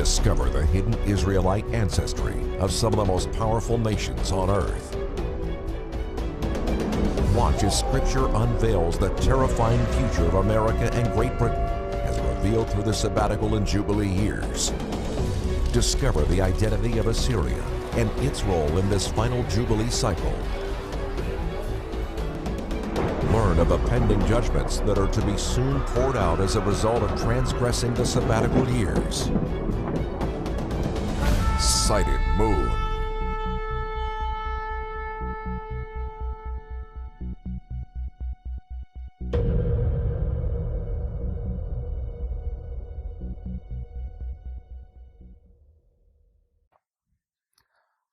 Discover the hidden Israelite ancestry of some of the most powerful nations on earth. Watch as Scripture unveils the terrifying future of America and Great Britain as revealed through the sabbatical and Jubilee years. Discover the identity of Assyria and its role in this final Jubilee cycle. Learn of the pending judgments that are to be soon poured out as a result of transgressing the sabbatical years. Sighted Moon.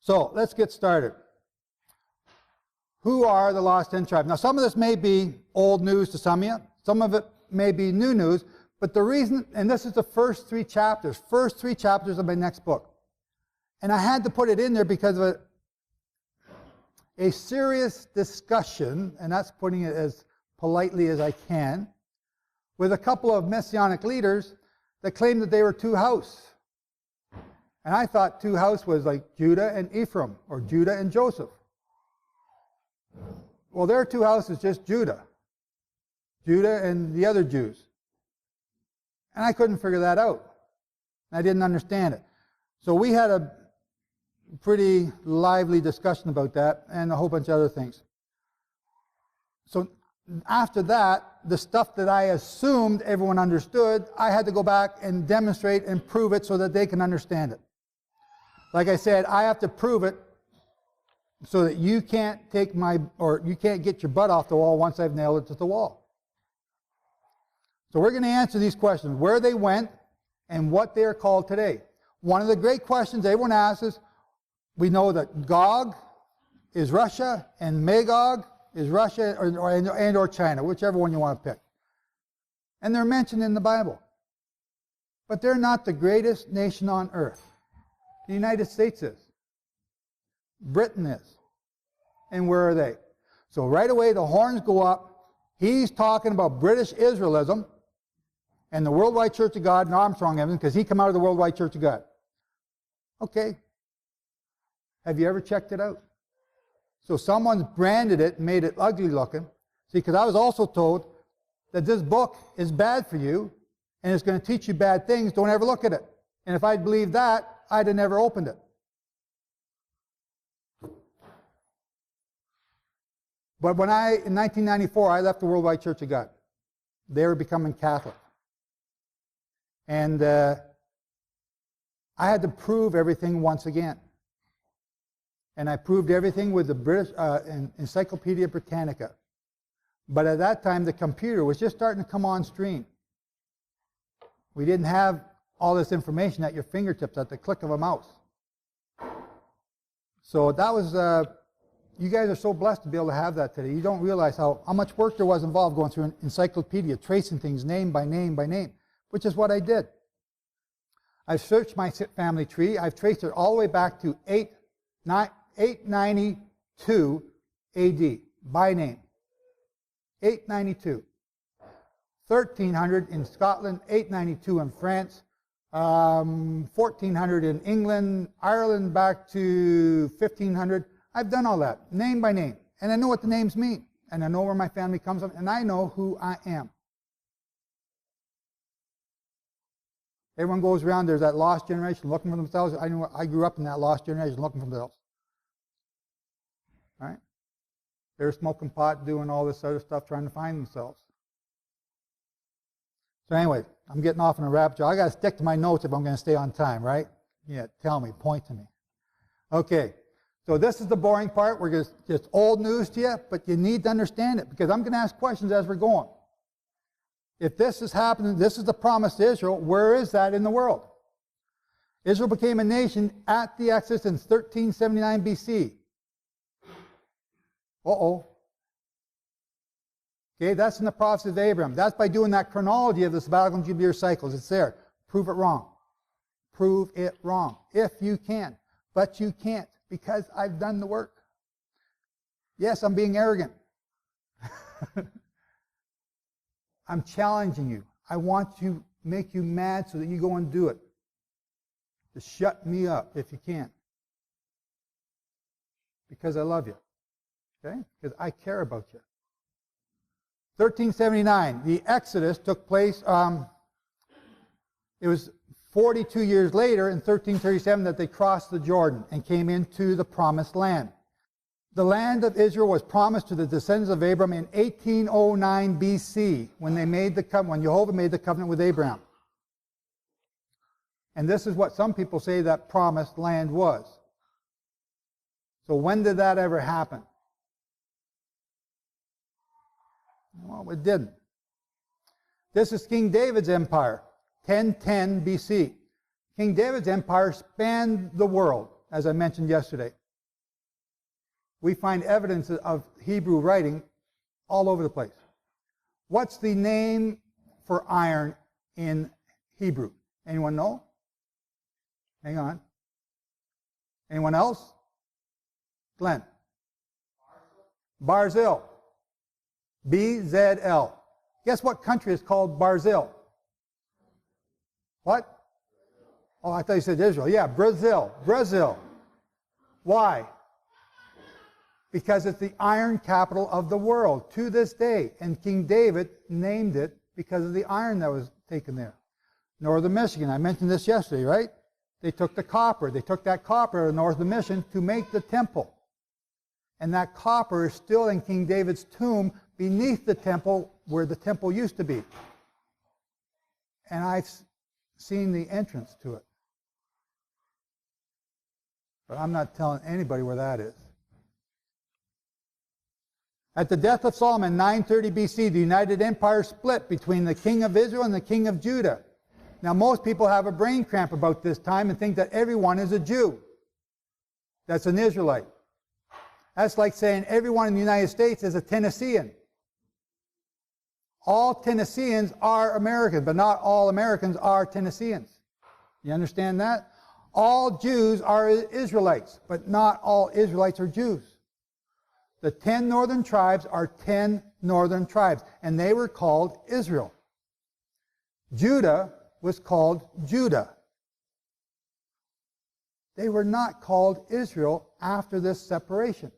So let's get started. Who are the lost 10 tribes? Now, some of this may be old news to some of you. Some of it may be new news. But the reason, and this is the first three chapters of my next book. And I had to put it in there because of a serious discussion, and that's putting it as politely as I can, with a couple of Messianic leaders that claimed that they were two house. And I thought two house was like Judah and Ephraim, or Judah and Joseph. Well, their two house is just Judah. Judah and the other Jews. And I couldn't figure that out. I didn't understand it. So we had a pretty lively discussion about that and a whole bunch of other things. So after that, the stuff that I assumed everyone understood, I had to go back and demonstrate and prove it so that they can understand it. Like I said, I have to prove it so that you can't you can't get your butt off the wall once I've nailed it to the wall. So we're going to answer these questions, where they went and what they are called today. One of the great questions everyone asks is, we know that Gog is Russia and Magog is Russia or China, whichever one you want to pick. And they're mentioned in the Bible. But they're not the greatest nation on earth. The United States is. Britain is. And where are they? So right away the horns go up. He's talking about British Israelism and the Worldwide Church of God and Armstrong Evans because he come out of the Worldwide Church of God. Okay. Have you ever checked it out? So someone's branded it and made it ugly looking. See, because I was also told that this book is bad for you and it's going to teach you bad things. Don't ever look at it. And if I'd believed that, I'd have never opened it. But when in 1994, I left the Worldwide Church of God. They were becoming Catholic. And I had to prove everything once again. And I proved everything with the British Encyclopedia Britannica. But at that time, the computer was just starting to come on stream. We didn't have all this information at your fingertips at the click of a mouse. So that was, you guys are so blessed to be able to have that today. You don't realize how much work there was involved going through an encyclopedia, tracing things name by name by name, which is what I did. I've searched my family tree. I've traced it all the way back to 892 AD, by name. 892. 1300 in Scotland, 892 in France, 1400 in England, Ireland back to 1500. I've done all that, name by name. And I know what the names mean. And I know where my family comes from. And I know who I am. Everyone goes around, there's that lost generation looking for themselves. I grew up in that lost generation looking for themselves. Right? They're smoking pot, doing all this other stuff, trying to find themselves. So anyway, I'm getting off on a rabbit trail. I got to stick to my notes if I'm going to stay on time, right? Yeah, tell me, point to me. Okay, so this is the boring part. We're just old news to you, but you need to understand it because I'm going to ask questions as we're going. If this is happening, this is the promise to Israel, where is that in the world? Israel became a nation at the Exodus in 1379 BC. Uh-oh. Okay, that's in the prophecy of Abraham. That's by doing that chronology of the sabbatical and jubilee cycles. It's there. Prove it wrong. Prove it wrong. If you can. But you can't because I've done the work. Yes, I'm being arrogant. I'm challenging you. I want to make you mad so that you go and do it. to shut me up if you can. Because I love you. Okay? Because I care about you. 1379, the Exodus took place. It was 42 years later, in 1337, that they crossed the Jordan and came into the Promised Land. The land of Israel was promised to the descendants of Abraham in 1809 BC, when Jehovah made the covenant with Abraham. And this is what some people say that promised land was. So when did that ever happen? Well, it didn't. This is King David's empire, 1010 BC. King David's empire spanned the world, as I mentioned yesterday. We find evidence of Hebrew writing all over the place. What's the name for iron in Hebrew? Anyone know? Hang on. Anyone else? Glenn. Barzil. BZL. Guess what country is called Barzil? What? Oh, I thought you said Israel. Yeah, Brazil. Brazil. Why? Because it's the iron capital of the world to this day. And King David named it because of the iron that was taken there. Northern Michigan, I mentioned this yesterday, right? They took the copper. They took that copper out of Northern Michigan to make the temple. And that copper is still in King David's tomb beneath the temple where the temple used to be. And I've seen the entrance to it. But I'm not telling anybody where that is. At the death of Solomon, 930 BC, the United Empire split between the king of Israel and the king of Judah. Now, most people have a brain cramp about this time and think that everyone is a Jew. That's an Israelite. That's like saying everyone in the United States is a Tennessean. All Tennesseans are Americans, but not all Americans are Tennesseans. You understand that? All Jews are Israelites, but not all Israelites are Jews. The 10 northern tribes are 10 northern tribes, and they were called Israel. Judah was called Judah. They were not called Israel after this separation.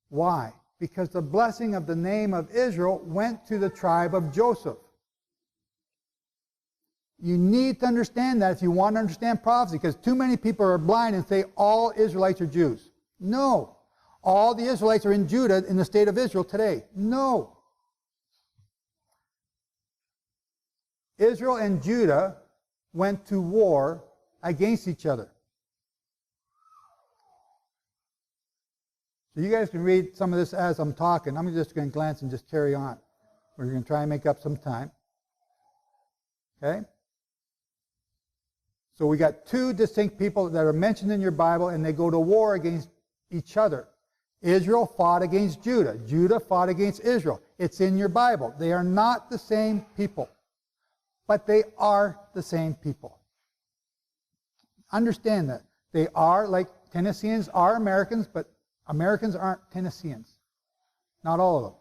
Why? Because the blessing of the name of Israel went to the tribe of Joseph. You need to understand that if you want to understand prophecy, because too many people are blind and say all Israelites are Jews. No. All the Israelites are in Judah, in the state of Israel today. No. Israel and Judah went to war against each other. So you guys can read some of this as I'm talking. I'm just going to glance and just carry on. We're going to try and make up some time. Okay? So we got two distinct people that are mentioned in your Bible, and they go to war against each other. Israel fought against Judah. Judah fought against Israel. It's in your Bible. They are not the same people, but they are the same people. Understand that. They are, like Tennesseans are Americans, but Americans aren't Tennesseans. Not all of them.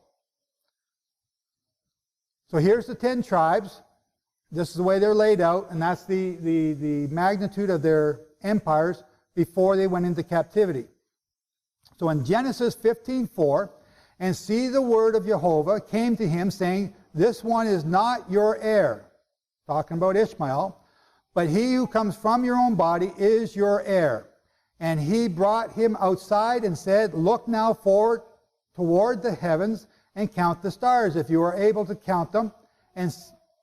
So here's the 10 tribes. This is the way they're laid out, and that's the magnitude of their empires before they went into captivity. So in Genesis 15:4, and see the word of Jehovah came to him, saying, this one is not your heir, talking about Ishmael, but he who comes from your own body is your heir. And he brought him outside and said, look now forward toward the heavens and count the stars, if you are able to count them. And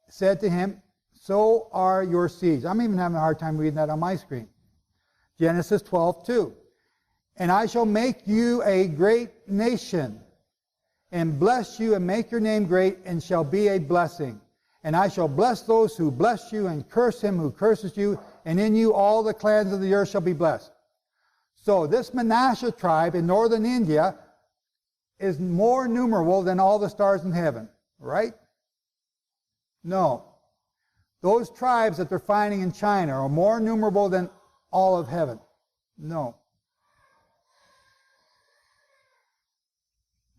said to him, so are your seeds. I'm even having a hard time reading that on my screen. Genesis 12:2. And I shall make you a great nation, and bless you, and make your name great, and shall be a blessing. And I shall bless those who bless you, and curse him who curses you, and in you all the clans of the earth shall be blessed. So this Manasseh tribe in northern India is more numerable than all the stars in heaven, right? No. Those tribes that they're finding in China are more numerable than all of heaven. No.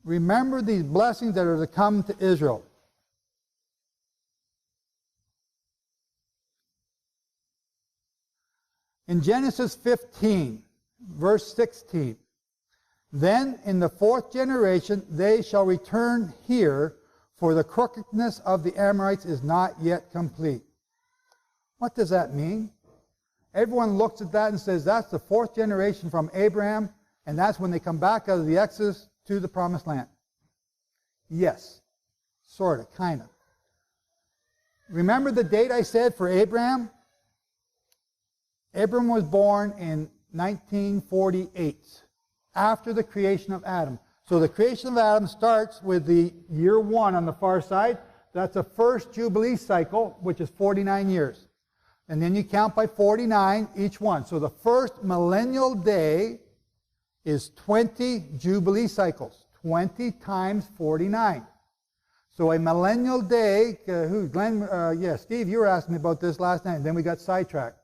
Remember these blessings that are to come to Israel. In Genesis 15, verse 16, then in the fourth generation they shall return here, for the crookedness of the Amorites is not yet complete. What does that mean? Everyone looks at that and says that's the fourth generation from Abraham, and that's when they come back out of the Exodus to the Promised Land. Yes, sort of, kind of. Remember the date I said for Abraham? Abraham was born in 1948, after the creation of Adam. So the creation of Adam starts with the year 1 on the far side. That's the first Jubilee cycle, which is 49 years. And then you count by 49 each one. So the first millennial day is 20 Jubilee cycles. 20 times 49. So a millennial day, Steve, you were asking me about this last night, and then we got sidetracked.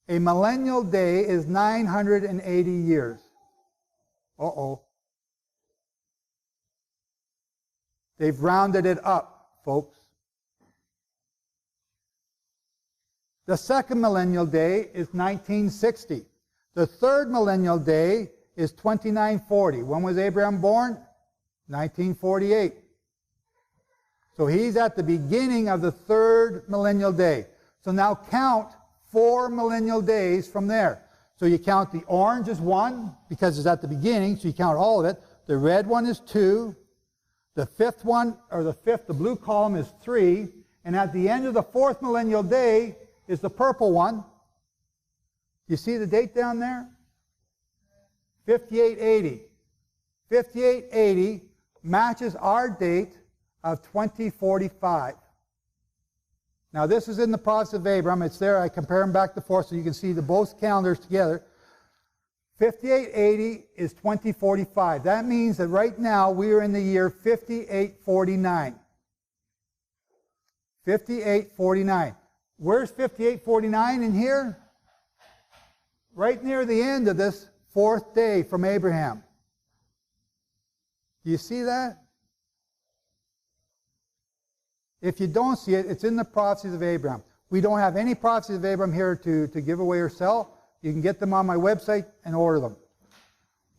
A millennial day is 980 years. Uh-oh. They've rounded it up, folks. The second millennial day is 1960. The third millennial day is 2940. When was Abraham born? 1948. So he's at the beginning of the third millennial day. So now count 4 millennial days from there. So you count the orange as 1 because it's at the beginning, so you count all of it. The red one is 2. The fifth one, or the blue column is 3. And at the end of the fourth millennial day is the purple one. You see the date down there? 5880. 5880 matches our date of 2045. Now this is in the Prophecy of Abraham. It's there. I compare them back to forth so you can see both calendars together. 5880 is 2045. That means that right now we are in the year 5849. 5849. Where's 5849 in here? Right near the end of this fourth day from Abraham. Do you see that? If you don't see it, it's in the Prophecies of Abraham. We don't have any Prophecies of Abraham here to give away or sell. You can get them on my website and order them.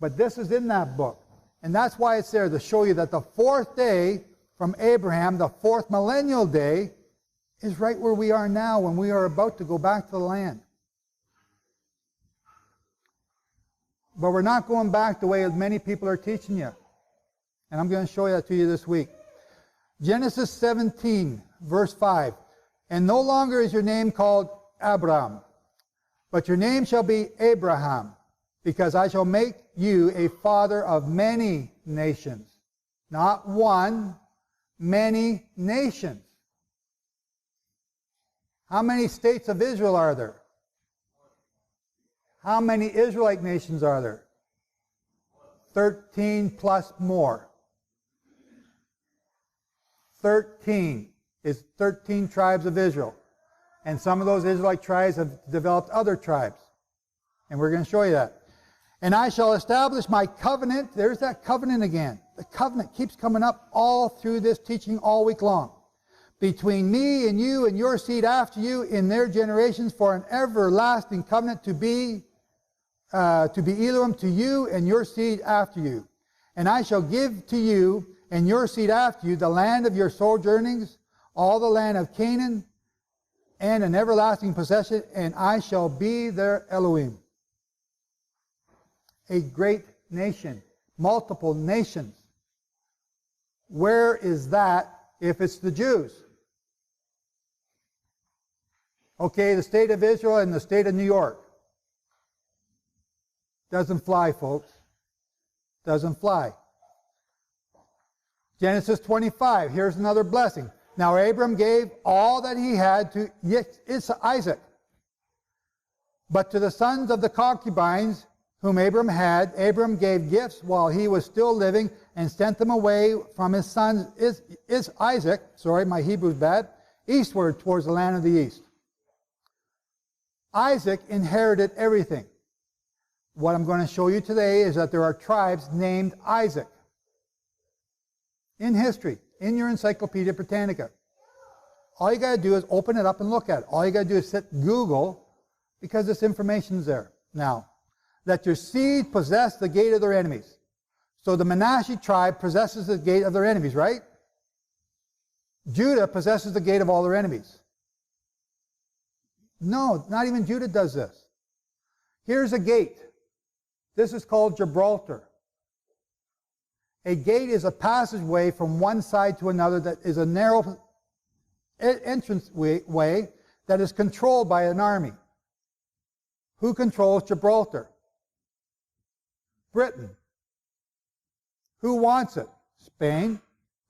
But this is in that book. And that's why it's there, to show you that the fourth day from Abraham, the fourth millennial day, is right where we are now when we are about to go back to the land. But we're not going back the way many people are teaching you. And I'm going to show that to you this week. Genesis 17, verse 5. And no longer is your name called Abram, but your name shall be Abraham, because I shall make you a father of many nations. Not one, many nations. How many states of Israel are there? How many Israelite nations are there? 13 plus more. 13 is 13 tribes of Israel. And some of those Israelite tribes have developed other tribes. And we're going to show you that. And I shall establish my covenant. There's that covenant again. The covenant keeps coming up all through this teaching all week long. Between me and you and your seed after you in their generations for an everlasting covenant to be Elohim to you and your seed after you. And I shall give to you and your seed after you the land of your sojournings, all the land of Canaan, and an everlasting possession, and I shall be their Elohim. A great nation, multiple nations. Where is that if it's the Jews? Okay, the state of Israel and the state of New York. Doesn't fly, folks. Doesn't fly. Genesis 25, here's another blessing. Now Abram gave all that he had to Isaac. But to the sons of the concubines whom Abram had, Abram gave gifts while he was still living and sent them away from his son Isaac, sorry, my Hebrew's bad, eastward towards the land of the east. Isaac inherited everything. What I'm going to show you today is that there are tribes named Isaac. In history, in your Encyclopedia Britannica. All you got to do is open it up and look at it. All you got to do is hit Google because this information's there. Now, let your seed possess the gate of their enemies. So the Manasseh tribe possesses the gate of their enemies, right? Judah possesses the gate of all their enemies. No, not even Judah does this. Here's a gate. This is called Gibraltar. A gate is a passageway from one side to another that is a narrow entrance way that is controlled by an army. Who controls Gibraltar? Britain. Who wants it? Spain.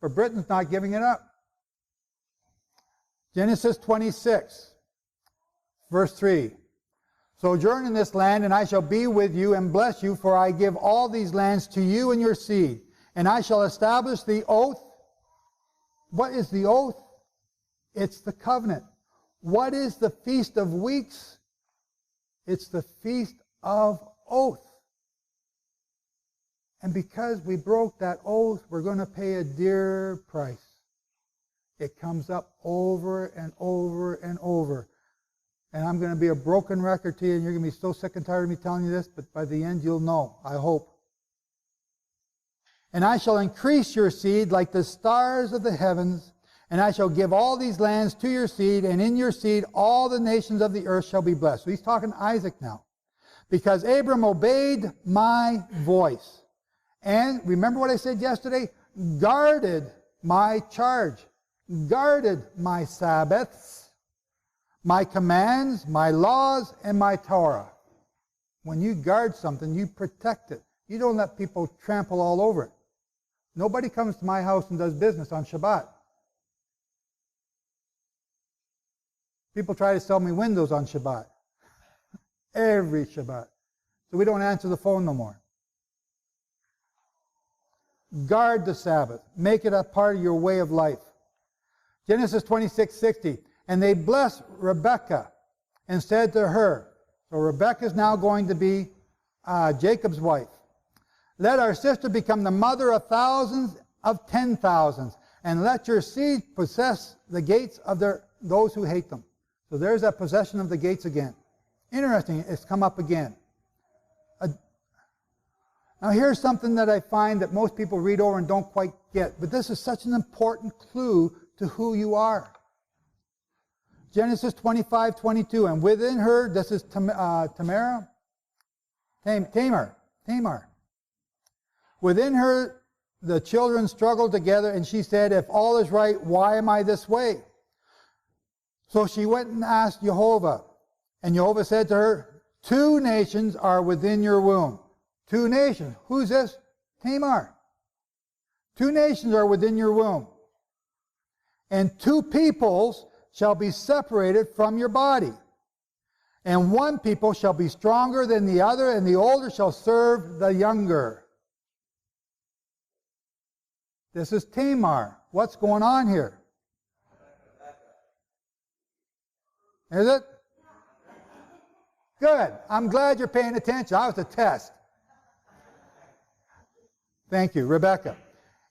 But Britain's not giving it up. Genesis 26, verse 3. Sojourn in this land, and I shall be with you and bless you, for I give all these lands to you and your seed. And I shall establish the oath. What is the oath? It's the covenant. What is the Feast of Weeks? It's the Feast of Oath. And because we broke that oath, we're going to pay a dear price. It comes up over and over and over. And I'm going to be a broken record to you, and you're going to be so sick and tired of me telling you this, but by the end you'll know, I hope. And I shall increase your seed like the stars of the heavens, and I shall give all these lands to your seed, and in your seed all the nations of the earth shall be blessed. So he's talking to Isaac now. Because Abram obeyed my voice. And remember what I said yesterday? Guarded my charge. Guarded my Sabbaths, my commands, my laws, and my Torah. When you guard something, you protect it. You don't let people trample all over it. Nobody comes to my house and does business on Shabbat. People try to sell me windows on Shabbat. Every Shabbat. So we don't answer the phone no more. Guard the Sabbath. Make it a part of your way of life. Genesis 26:60. And they blessed Rebekah and said to her, so Rebekah is now going to be Jacob's wife. Let our sister become the mother of thousands of 10,000s, and let your seed possess the gates of those who hate them. So there's that possession of the gates again. Interesting, it's come up again. Now here's something that I find that most people read over and don't quite get, but this is such an important clue to who you are. Genesis 25:22, and within her, this is Tamar. Within her, the children struggled together, and she said, if all is right, why am I this way? So she went and asked Jehovah, and Jehovah said to her, 2 nations are within your womb. 2 nations. Who's this? Tamar. 2 nations are within your womb. And 2 peoples shall be separated from your body. And one people shall be stronger than the other, and the older shall serve the younger. This is Tamar. What's going on here? Is it? Good. I'm glad you're paying attention. That was a test. Thank you, Rebekah.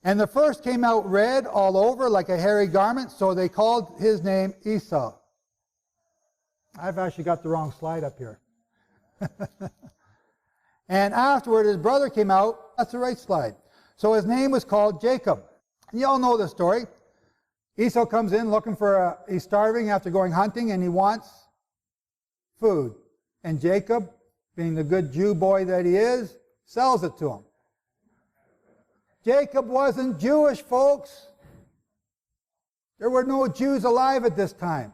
And the first came out red all over like a hairy garment, so they called his name Esau. I've actually got the wrong slide up here. And afterward, his brother came out. That's the right slide. So his name was called Jacob. And you all know the story. Esau comes in looking for he's starving after going hunting, and he wants food. And Jacob, being the good Jew boy that he is, sells it to him. Jacob wasn't Jewish, folks. There were no Jews alive at this time.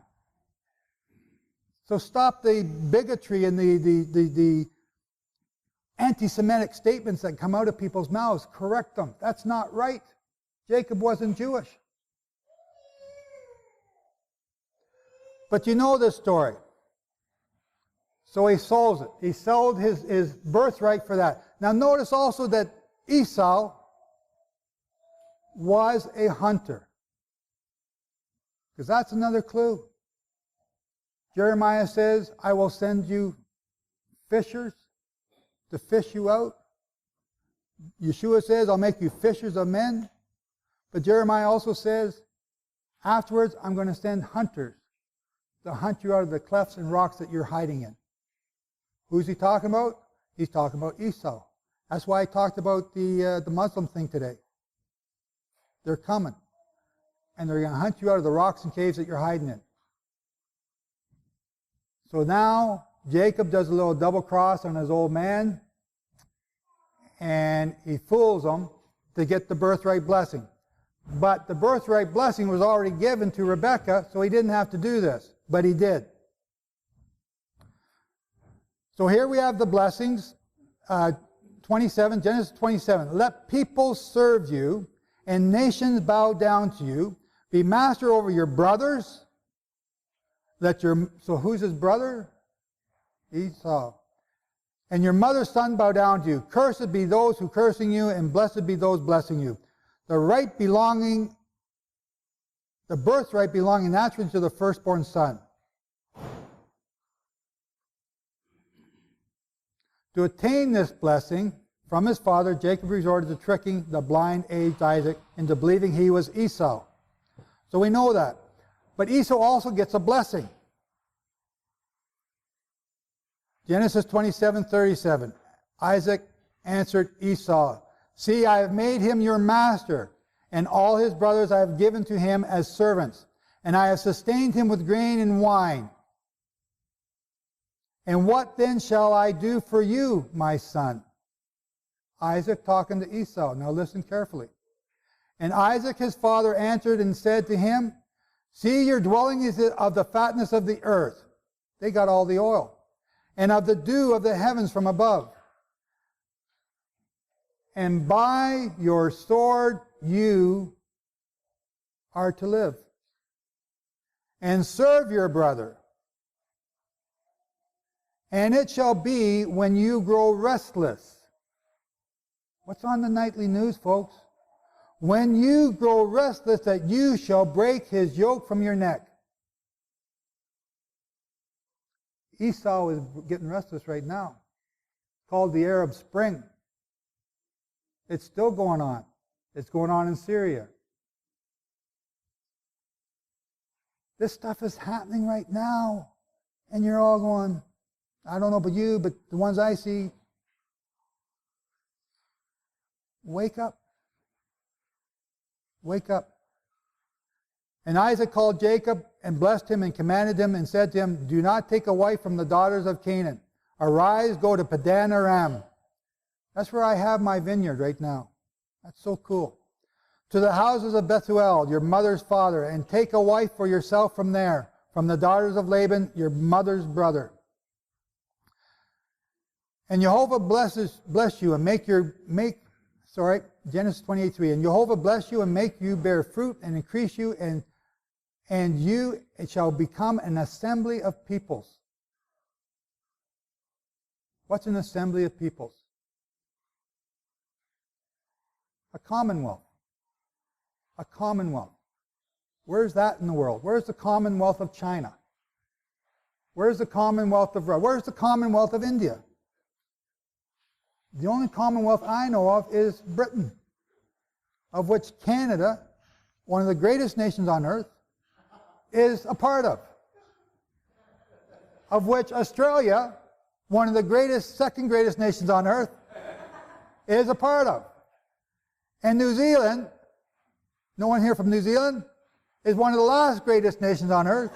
So stop the bigotry and the anti-Semitic statements that come out of people's mouths. Correct them. That's not right. Jacob wasn't Jewish. But you know this story. So he sells it. He sold his birthright for that. Now notice also that Esau was a hunter. Because that's another clue. Jeremiah says, I will send you fishers to fish you out. Yeshua says, I'll make you fishers of men. But Jeremiah also says, afterwards, I'm going to send hunters to hunt you out of the clefts and rocks that you're hiding in. Who's he talking about? He's talking about Esau. That's why I talked about the Muslim thing today. They're coming. And they're going to hunt you out of the rocks and caves that you're hiding in. So now Jacob does a little double cross on his old man, and he fools him to get the birthright blessing. But the birthright blessing was already given to Rebekah, so he didn't have to do this, but he did. So here we have the blessings, 27, Genesis 27. Let people serve you, and nations bow down to you. Be master over your brothers. So who's his brother? Esau. And your mother's son bow down to you. Cursed be those who cursing you, and blessed be those blessing you. The birthright belonging naturally to the firstborn son. To attain this blessing from his father, Jacob resorted to tricking the blind-aged Isaac into believing he was Esau. So we know that. But Esau also gets a blessing. Genesis 27:37. Isaac answered Esau, see, I have made him your master, and all his brothers I have given to him as servants, and I have sustained him with grain and wine. And what then shall I do for you, my son? Isaac talking to Esau. Now listen carefully. And Isaac his father answered and said to him, see, your dwelling is of the fatness of the earth. They got all the oil. And of the dew of the heavens from above. And by your sword you are to live. And serve your brother. And it shall be when you grow restless. What's on the nightly news, folks? When you grow restless, that you shall break his yoke from your neck. Esau is getting restless right now. It's called the Arab Spring. It's still going on. It's going on in Syria. This stuff is happening right now. And you're all going, I don't know about you, but the ones I see, wake up. Wake up. And Isaac called Jacob and blessed him and commanded him and said to him, do not take a wife from the daughters of Canaan. Arise, go to Padan Aram. That's where I have my vineyard right now. That's so cool. To the houses of Bethuel, your mother's father, and take a wife for yourself from there, from the daughters of Laban, your mother's brother. And Jehovah bless you and Genesis 28:3. And Jehovah bless you and make you bear fruit and increase you, and you it shall become an assembly of peoples. What's an assembly of peoples? A commonwealth. A commonwealth. Where's that in the world? Where's the Commonwealth of China? Where's the Commonwealth of Russia? Where's the Commonwealth of India? The only Commonwealth I know of is Britain, of which Canada, one of the greatest nations on earth, is a part of which Australia, one of the second greatest nations on earth, is a part of. And New Zealand, no one here from New Zealand, is one of the last greatest nations on earth,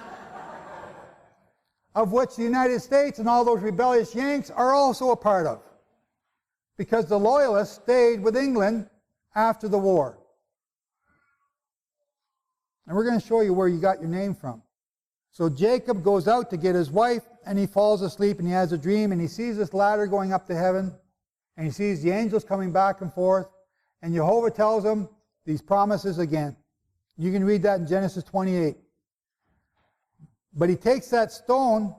of which the United States and all those rebellious Yanks are also a part of. Because the Loyalists stayed with England after the war. And we're going to show you where you got your name from. So Jacob goes out to get his wife, and he falls asleep, and he has a dream, and he sees this ladder going up to heaven, and he sees the angels coming back and forth, and Jehovah tells him these promises again. You can read that in Genesis 28. But he takes that stone,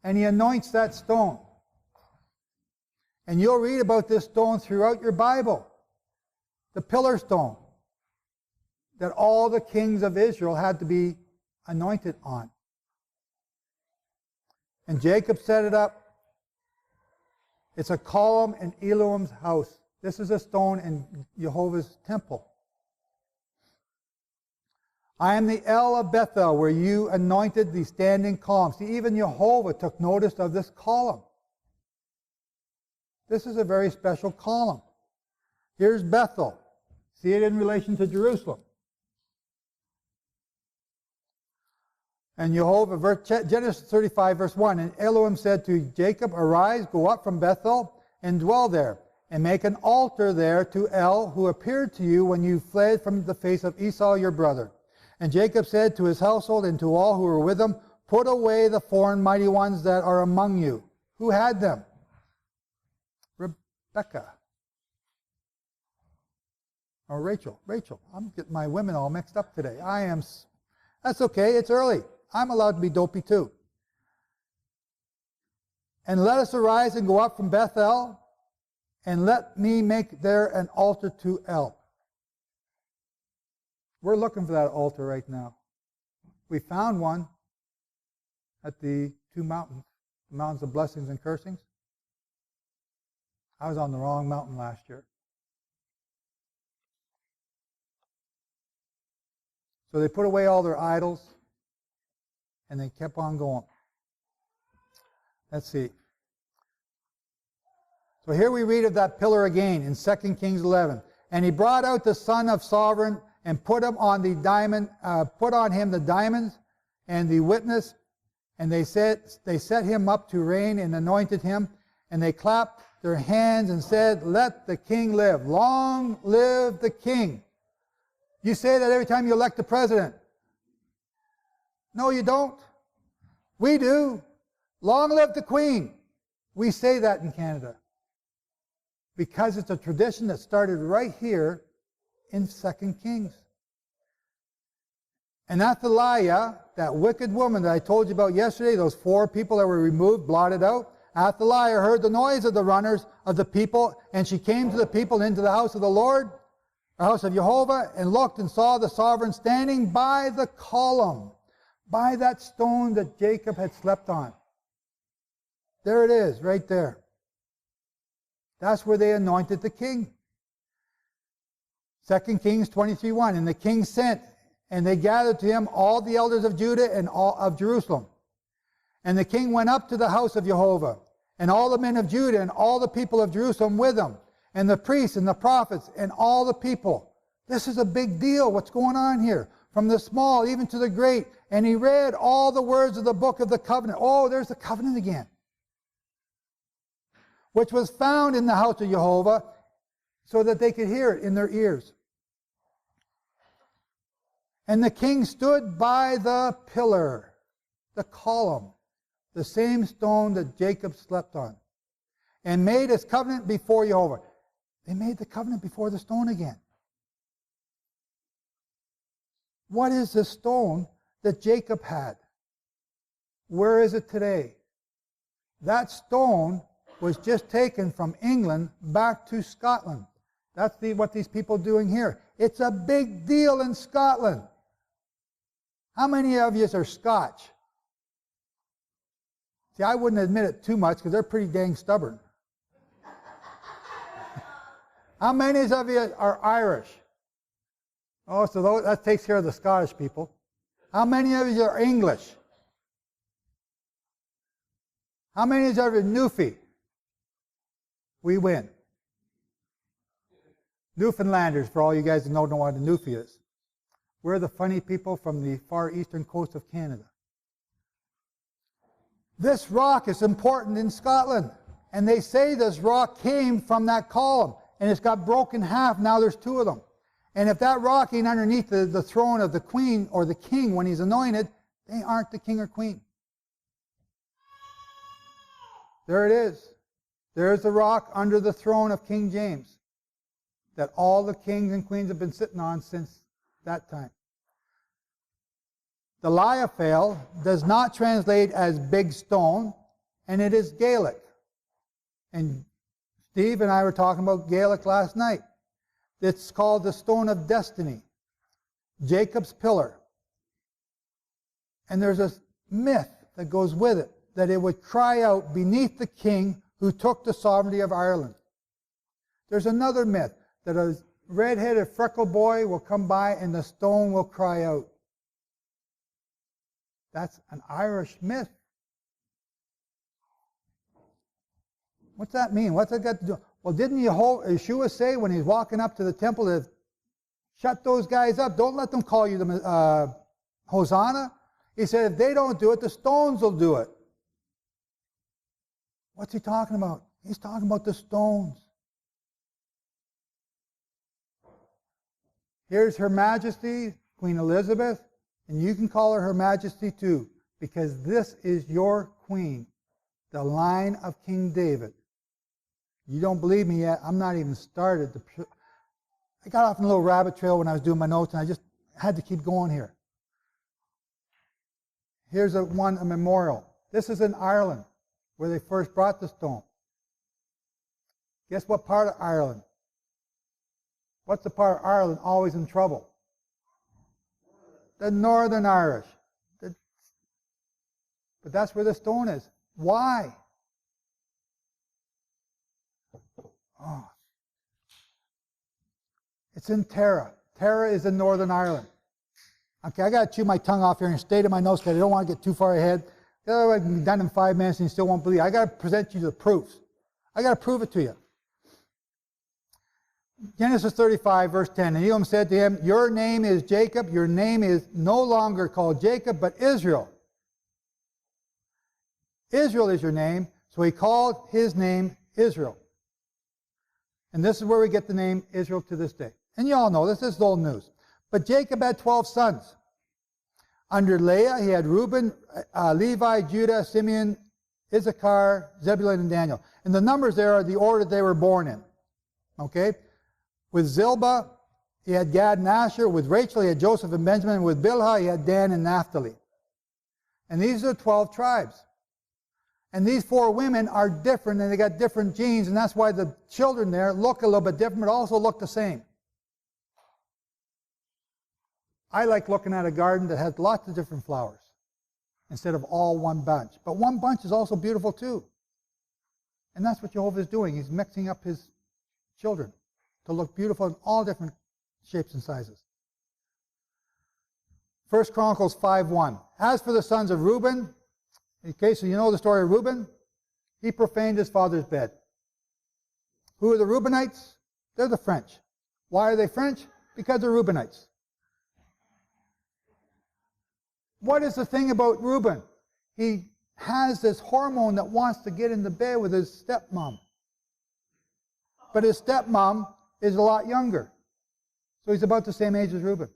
and he anoints that stone. And you'll read about this stone throughout your Bible. The pillar stone that all the kings of Israel had to be anointed on. And Jacob set it up. It's a column in Elohim's house. This is a stone in Jehovah's temple. I am the El of Bethel, where you anointed the standing column. See, even Jehovah took notice of this column. This is a very special column. Here's Bethel. See it in relation to Jerusalem. And Jehovah, Genesis 35, verse 1, and Elohim said to Jacob, Arise, go up from Bethel, and dwell there, and make an altar there to El, who appeared to you when you fled from the face of Esau your brother. And Jacob said to his household and to all who were with him, Put away the foreign mighty ones that are among you. Who had them? Rebecca. Or Rachel. Rachel. I'm getting my women all mixed up today. That's okay, it's early. I'm allowed to be dopey too. And let us arise and go up from Bethel, and let me make there an altar to El. We're looking for that altar right now. We found one at the two mountains, the mountains of blessings and cursings. I was on the wrong mountain last year. So they put away all their idols, and they kept on going. Let's see. So here we read of that pillar again in 2 Kings 11. And he brought out the son of sovereign and put him on the diamond, put on him the diamonds and the witness, and they set him up to reign and anointed him, and they clapped their hands and said, Let the king live. Long live the king. You say that every time you elect a president. No, you don't. We do. Long live the queen. We say that in Canada. Because it's a tradition that started right here in 2 Kings. And Athaliah, that wicked woman that I told you about yesterday, those 4 people that were removed, blotted out, Athaliah heard the noise of the runners of the people, and she came to the people into the house of the Lord, the house of Jehovah, and looked and saw the sovereign standing by the column, by that stone that Jacob had slept on. There it is, right there. That's where they anointed the king. 2 Kings 23:1, and the king sent, and they gathered to him all the elders of Judah and all of Jerusalem. And the king went up to the house of Jehovah, and all the men of Judah and all the people of Jerusalem with him, and the priests and the prophets and all the people. This is a big deal, what's going on here, from the small even to the great. And he read all the words of the book of the covenant. Oh, there's the covenant again. Which was found in the house of Jehovah, so that they could hear it in their ears. And the king stood by the pillar, the column, the same stone that Jacob slept on, and made his covenant before Jehovah. They made the covenant before the stone again. What is the stone that Jacob had? Where is it today? That stone was just taken from England back to Scotland. That's what these people are doing here. It's a big deal in Scotland. How many of you are Scotch? See, I wouldn't admit it too much because they're pretty dang stubborn. How many of you are Irish? Oh, so that takes care of the Scottish people. How many of you are English? How many of you are Newfie? We win. Newfoundlanders, for all you guys who don't know what a Newfie is. We're the funny people from the far eastern coast of Canada. This rock is important in Scotland. And they say this rock came from that column. And it's got broken half. Now there's 2 of them. And if that rock ain't underneath the throne of the queen or the king when he's anointed, they aren't the king or queen. There it is. There's the rock under the throne of King James that all the kings and queens have been sitting on since that time. The Liaphale does not translate as big stone, and it is Gaelic. And Steve and I were talking about Gaelic last night. It's called the Stone of Destiny, Jacob's pillar. And there's a myth that goes with it, that it would cry out beneath the king who took the sovereignty of Ireland. There's another myth, that a red-headed freckle boy will come by and the stone will cry out. That's an Irish myth. What's that mean? What's that got to do? Well, didn't Yeshua say when he's walking up to the temple to shut those guys up? Don't let them call you the Hosanna. He said if they don't do it, the stones will do it. What's he talking about? He's talking about the stones. Here's Her Majesty, Queen Elizabeth, and you can call her Her Majesty too, because this is your queen, the line of King David. You don't believe me yet? I'm not even started. I got off on a little rabbit trail when I was doing my notes, and I just had to keep going here. Here's a memorial. This is in Ireland, where they first brought the stone. Guess what part of Ireland? What's the part of Ireland always in trouble? The Northern Irish. But that's where the stone is. Why? Oh. It's in Tara. Tara is in Northern Ireland. Okay, I got to chew my tongue off here and stay to my notes because I don't want to get too far ahead. Otherwise, I can be done in 5 minutes and you still won't believe. I got to present you the proofs. I got to prove it to you. Genesis 35, verse 10. And Elam said to him, your name is Jacob. Your name is no longer called Jacob, but Israel. Israel is your name. So he called his name Israel. And this is where we get the name Israel to this day. And you all know this is old news. But Jacob had 12 sons. Under Leah, he had Reuben, Levi, Judah, Simeon, Issachar, Zebulun, and Daniel. And the numbers there are the order they were born in. Okay? With Zilpah, he had Gad and Asher. With Rachel, he had Joseph and Benjamin. With Bilhah, he had Dan and Naphtali. And these are 12 tribes. And these 4 women are different, and they got different genes, and that's why the children there look a little bit different, but also look the same. I like looking at a garden that has lots of different flowers instead of all one bunch. But one bunch is also beautiful too. And that's what Jehovah is doing. He's mixing up his children to look beautiful in all different shapes and sizes. 1 Chronicles 5:1. As for the sons of Reuben, okay, so you know the story of Reuben. He profaned his father's bed. Who are the Reubenites? They're the French. Why are they French? Because they're Reubenites. What is the thing about Reuben? He has this hormone that wants to get into bed with his stepmom. But his stepmom is a lot younger. So he's about the same age as Reuben.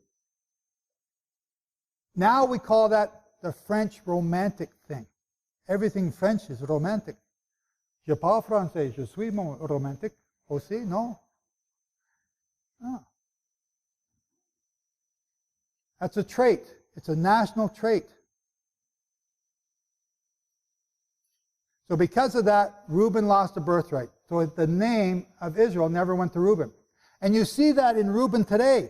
Now we call that the French romantic thing. Everything French is romantic. Je parle français, je suis romantique aussi, no? No. That's a trait. It's a national trait. So because of that, Reuben lost a birthright. So the name of Israel never went to Reuben. And you see that in Reuben today.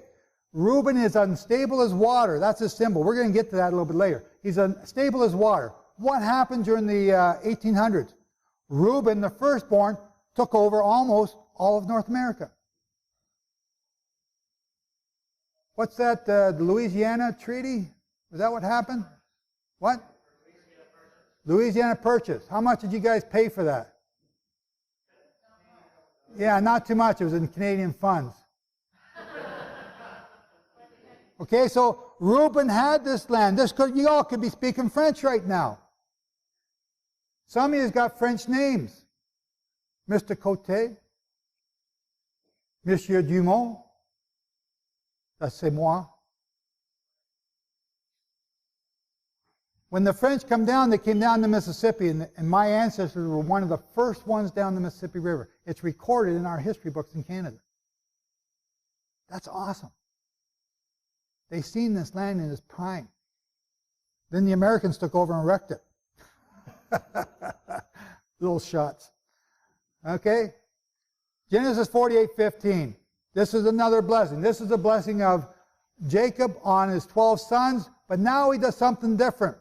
Reuben is unstable as water. That's his symbol. We're going to get to that a little bit later. He's unstable as water. What happened during the 1800s? Reuben, the firstborn, took over almost all of North America. What's that, the Louisiana Treaty? Was that what happened? What? Louisiana Purchase. How much did you guys pay for that? Yeah, not too much. It was in Canadian funds. Okay, so Reuben had this land. You all could be speaking French right now. Some of you got French names. Mr. Côté, Monsieur Dumont, that's c'est moi. When the French come down, they came down the Mississippi, and my ancestors were one of the first ones down the Mississippi River. It's recorded in our history books in Canada. That's awesome. They seen this land in its prime. Then the Americans took over and wrecked it. Little shots. Okay? Genesis 48:15. This is another blessing. This is a blessing of Jacob on his 12 sons, but now he does something different.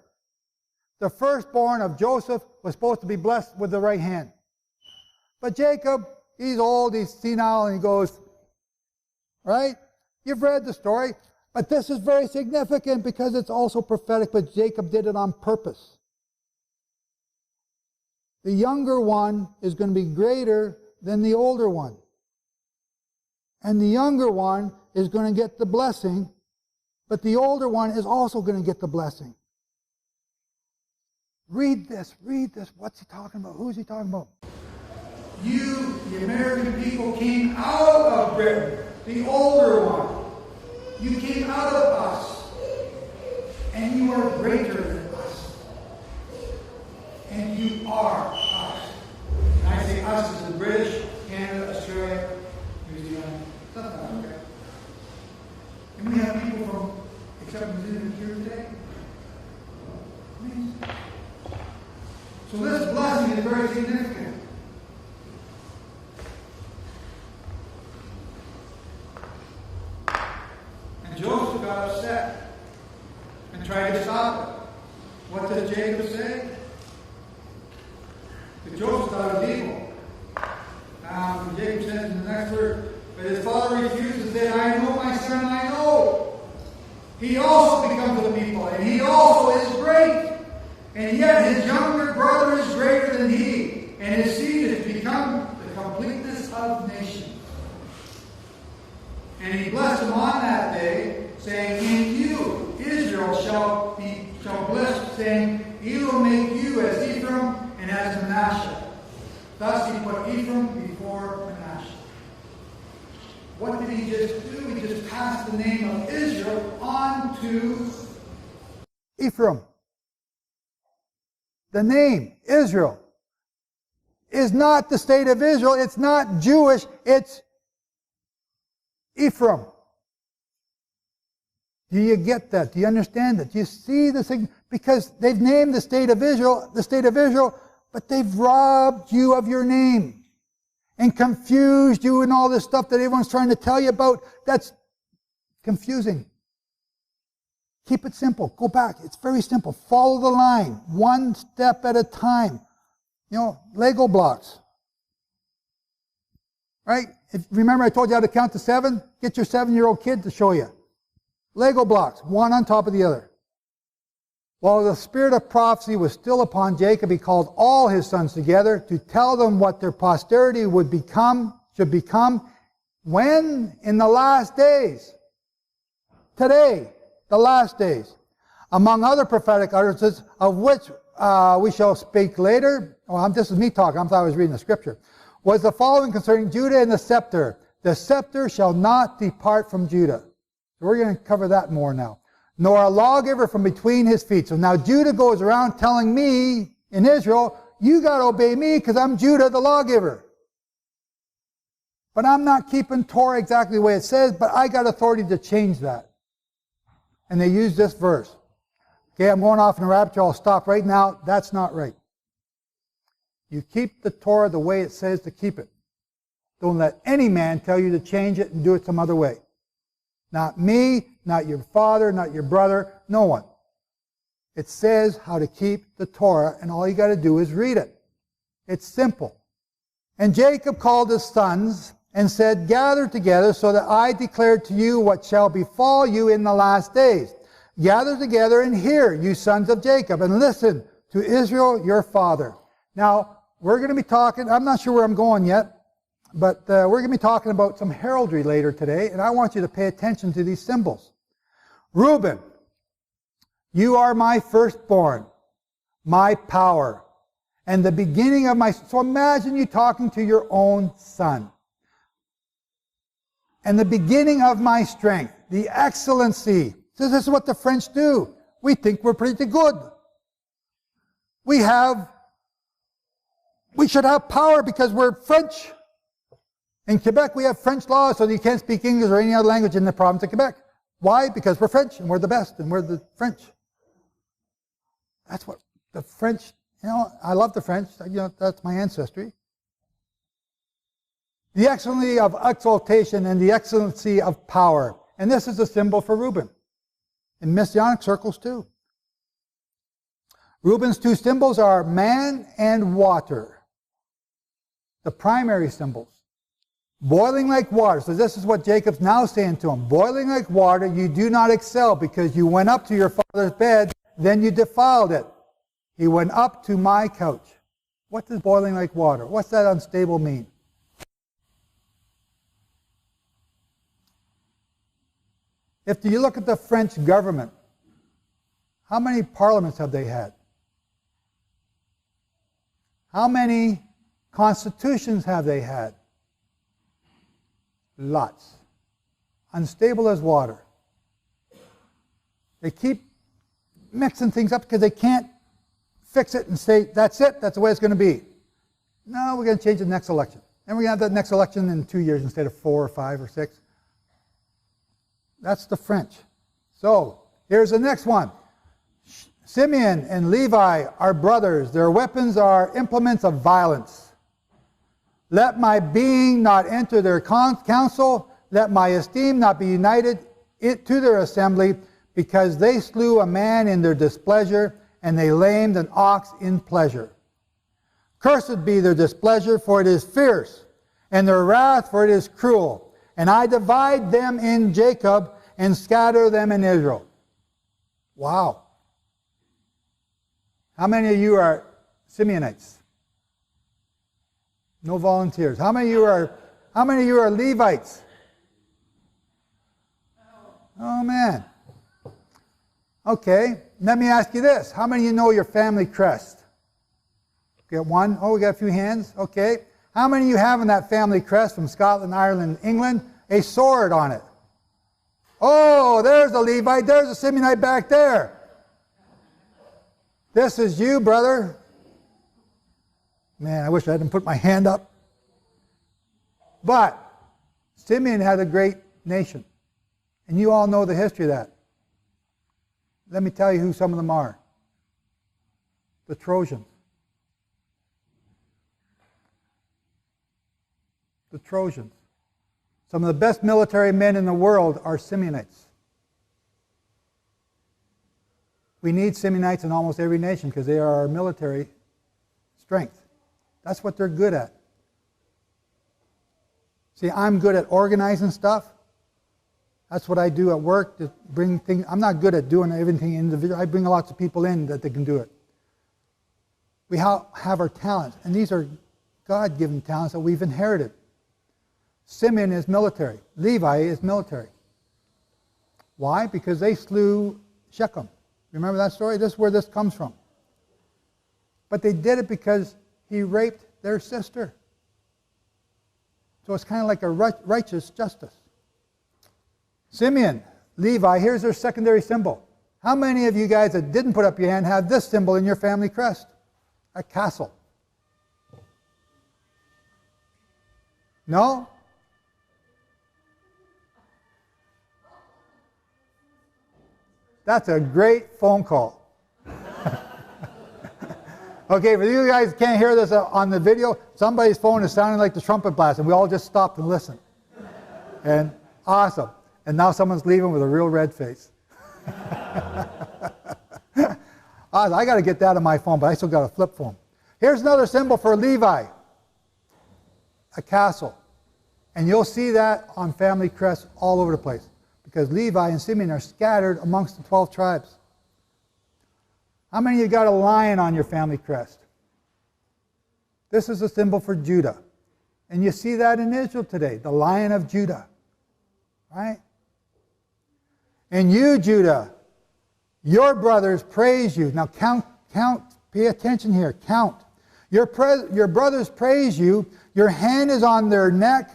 The firstborn of Joseph was supposed to be blessed with the right hand. But Jacob, he's old, he's senile, and he goes, right? You've read the story. But this is very significant because it's also prophetic, but Jacob did it on purpose. the younger one is going to be greater than the older one. And the younger one is going to get the blessing, but the older one is also going to get the blessing. Read this. What's he talking about? Who's he talking about? You, the American people, came out of Britain, the older one. You came out of us, and you are greater than us. And you are us. And I say us as the British, Canada, Australia, New Zealand, South Africa. And we have people from, except New Zealand here today. Amazing. So this blessing is very significant. And Joseph got upset and tried to stop it. What did Jacob say? That Joseph thought it was evil. Jacob says in the next verse, but his father refused and said, I know, my son, I know. He also becomes a people, and he also is great. And yet his younger brother is greater than he, and his seed has become the completeness of nations. And he blessed him on that day, saying, in you Israel shall bless, saying, he will make you as Ephraim and as Manasseh. Thus he put Ephraim before Manasseh. What did he just do? He just passed the name of Israel on to Ephraim. The name Israel is not the state of Israel. It's not Jewish. It's Ephraim. Do you get that? Do you understand that? Do you see the thing? Because they've named the state of Israel, but they've robbed you of your name and confused you and all this stuff that everyone's trying to tell you about. That's confusing. Keep it simple. Go back. It's very simple. Follow the line. One step at a time. Lego blocks. Right? Remember I told you how to count to 7? Get your 7-year-old kid to show you. Lego blocks, one on top of the other. While the spirit of prophecy was still upon Jacob, he called all his sons together to tell them what their posterity should become, when? In the last days. Today. The last days. Among other prophetic utterances, of which we shall speak later. This is me talking. I thought I was reading the scripture. Was the following concerning Judah and the scepter. The scepter shall not depart from Judah. So we're going to cover that more now. Nor a lawgiver from between his feet. So now Judah goes around telling me in Israel, you got to obey me because I'm Judah, the lawgiver. But I'm not keeping Torah exactly the way it says, but I got authority to change that. And they use this verse. Okay, I'm going off in a rapture. I'll stop right now. That's not right. You keep the Torah the way it says to keep it. Don't let any man tell you to change it and do it some other way. Not me, not your father, not your brother, no one. It says how to keep the Torah, and all you got to do is read it. It's simple. And Jacob called his sons and said, gather together so that I declare to you what shall befall you in the last days. Gather together and hear, you sons of Jacob, and listen to Israel your father. Now, we're going to be talking, I'm not sure where I'm going yet, but we're going to be talking about some heraldry later today, and I want you to pay attention to these symbols. Reuben, you are my firstborn, my power, and the beginning of my... So imagine you talking to your own son. And the beginning of my strength, the excellency. So this is what the French do. We think we're pretty good. We should have power because we're French. In Quebec, we have French laws, so you can't speak English or any other language in the province of Quebec. Why? Because we're French, and we're the best, and we're the French. That's what the French, I love the French, that's my ancestry. The excellency of exaltation and the excellency of power. And this is a symbol for Reuben. In Messianic circles too. Reuben's two symbols are man and water. The primary symbols. Boiling like water. So this is what Jacob's now saying to him. Boiling like water, you do not excel because you went up to your father's bed, then you defiled it. He went up to my couch. What does boiling like water? What's that unstable mean? If you look at the French government, how many parliaments have they had? How many constitutions have they had? Lots. Unstable as water. They keep mixing things up because they can't fix it and say, that's it, that's the way it's going to be. No, we're going to change the next election. And we're going to have that next election in 2 years instead of 4 or 5 or 6. That's the French. So, here's the next one. Simeon and Levi are brothers. Their weapons are implements of violence. Let my being not enter their council. Let my esteem not be united to their assembly, because they slew a man in their displeasure, and they lamed an ox in pleasure. Cursed be their displeasure, for it is fierce, and their wrath, for it is cruel. And I divide them in Jacob, and scatter them in Israel. Wow. How many of you are Simeonites? No volunteers. How many of you are Levites? Oh man. Okay, let me ask you this. How many of you know your family crest? Get one? Oh, we got a few hands. Okay. How many of you have in that family crest from Scotland, Ireland, England, a sword on it? Oh, there's a Levite. There's a Simeonite back there. This is you, brother. Man, I wish I hadn't put my hand up. But Simeon had a great nation. And you all know the history of that. Let me tell you who some of them are. The Trojans. The Trojans. Some of the best military men in the world are Simeonites. We need Simeonites in almost every nation because they are our military strength. That's what they're good at. See, I'm good at organizing stuff. That's what I do at work, to bring things. I'm not good at doing everything individually. I bring lots of people in that they can do it. We have our talents, and these are God-given talents that we've inherited. Simeon is military. Levi is military. Why? Because they slew Shechem. Remember that story? This is where this comes from. But they did it because he raped their sister. So it's kind of like a righteous justice. Simeon, Levi, here's their secondary symbol. How many of you guys that didn't put up your hand have this symbol in your family crest? A castle. No? That's a great phone call. Okay, for you guys who can't hear this on the video, somebody's phone is sounding like the trumpet blast, and we all just stopped and listened. And awesome. And now someone's leaving with a real red face. I got to get that on my phone, but I still got a flip phone. Here's another symbol for Levi. A castle. And you'll see that on family crests all over the place, because Levi and Simeon are scattered amongst the 12 tribes. How many of you got a lion on your family crest? This is a symbol for Judah. And you see that in Israel today, the Lion of Judah. Right? And you, Judah, your brothers praise you. Now count, pay attention here, count. Your brothers praise you. Your hand is on their neck,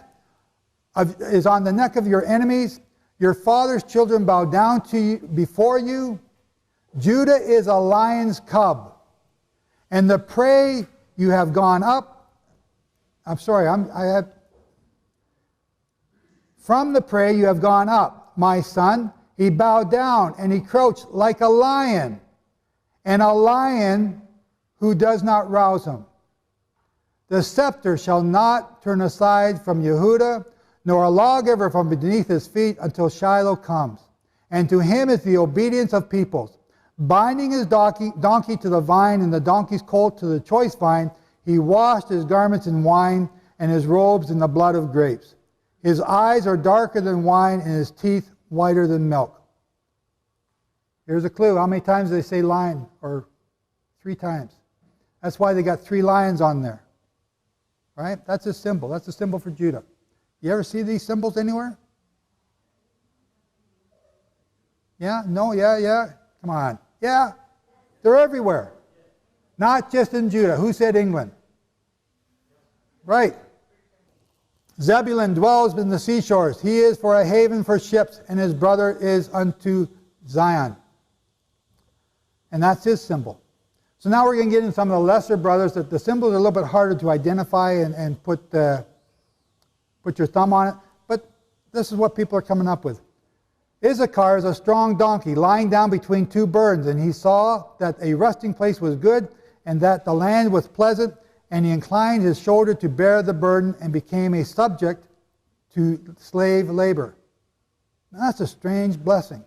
is on the neck of your enemies. Your father's children bow down to you, before you. Judah is a lion's cub. And the prey you have gone up. From the prey you have gone up, my son. He bowed down and he crouched like a lion, and a lion who does not rouse him. The scepter shall not turn aside from Yehudah, nor a lawgiver from beneath his feet until Shiloh comes. And to him is the obedience of peoples. Binding his donkey to the vine and the donkey's colt to the choice vine, he washed his garments in wine and his robes in the blood of grapes. His eyes are darker than wine and his teeth whiter than milk. Here's a clue. How many times do they say lion? Or 3 times. That's why they got 3 lions on there. Right? That's a symbol. That's a symbol for Judah. You ever see these symbols anywhere? Yeah? No? Yeah? Yeah? Come on. Yeah? They're everywhere. Not just in Judah. Who said England? Right. Zebulun dwells in the seashores. He is for a haven for ships, and his brother is unto Zion. And that's his symbol. So now we're going to get into some of the lesser brothers. That the symbols are a little bit harder to identify and put your thumb on it. But this is what people are coming up with. Issachar is a strong donkey lying down between 2 burdens, and he saw that a resting place was good, and that the land was pleasant, and he inclined his shoulder to bear the burden and became a subject to slave labor. Now, that's a strange blessing.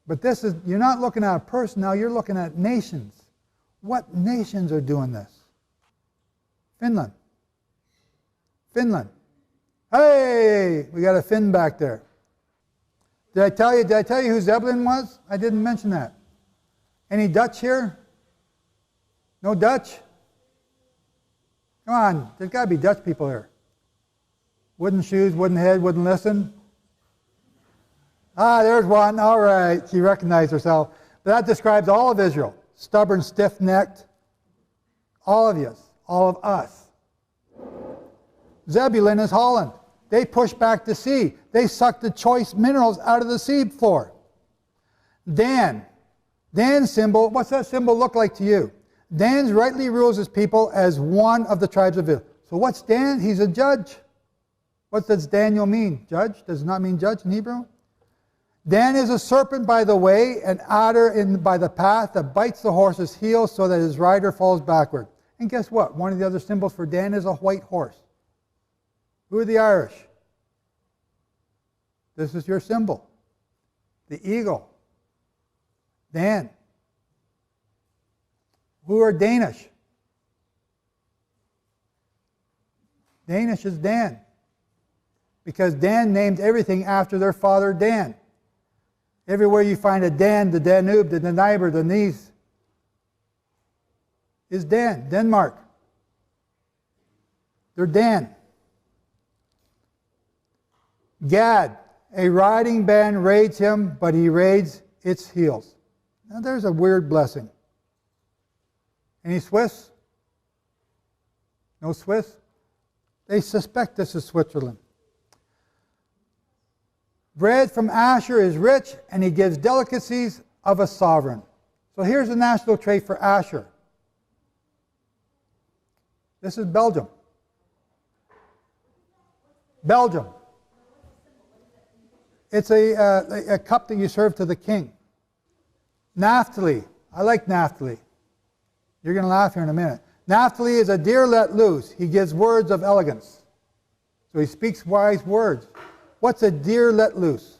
But this is, you're not looking at a person now, you're looking at nations. What nations are doing this? Finland. Finland. Hey, we got a Finn back there. Did I tell you who Zebulun was? I didn't mention that. Any Dutch here? No Dutch? Come on, there's got to be Dutch people here. Wooden shoes, wooden head, wouldn't listen. Ah, there's one. All right, she recognized herself. But that describes all of Israel. Stubborn, stiff-necked. All of you. All of us. Zebulun is Holland. They push back the sea. They suck the choice minerals out of the sea floor. Dan. Dan's symbol, what's that symbol look like to you? Dan rightly rules his people as one of the tribes of Israel. So what's Dan? He's a judge. What does Daniel mean? Judge? Does it not mean judge in Hebrew? Dan is a serpent by the way, an adder by the path that bites the horse's heel so that his rider falls backward. And guess what? One of the other symbols for Dan is a white horse. Who are the Irish? This is your symbol. The eagle. Dan. Who are Danish? Danish is Dan. Because Dan named everything after their father Dan. Everywhere you find a Dan, the Danube, the Dnieper, the Neisse, is Dan, Denmark. They're Dan. Gad, a riding band raids him, but he raids its heels. Now there's a weird blessing. Any Swiss? No Swiss? They suspect this is Switzerland. Bread from Asher is rich, and he gives delicacies of a sovereign. So here's the national trait for Asher. This is Belgium. Belgium. It's a cup that you serve to the king. Naphtali. I like Naphtali. You're going to laugh here in a minute. Naphtali is a deer let loose. He gives words of elegance. So he speaks wise words. What's a deer let loose?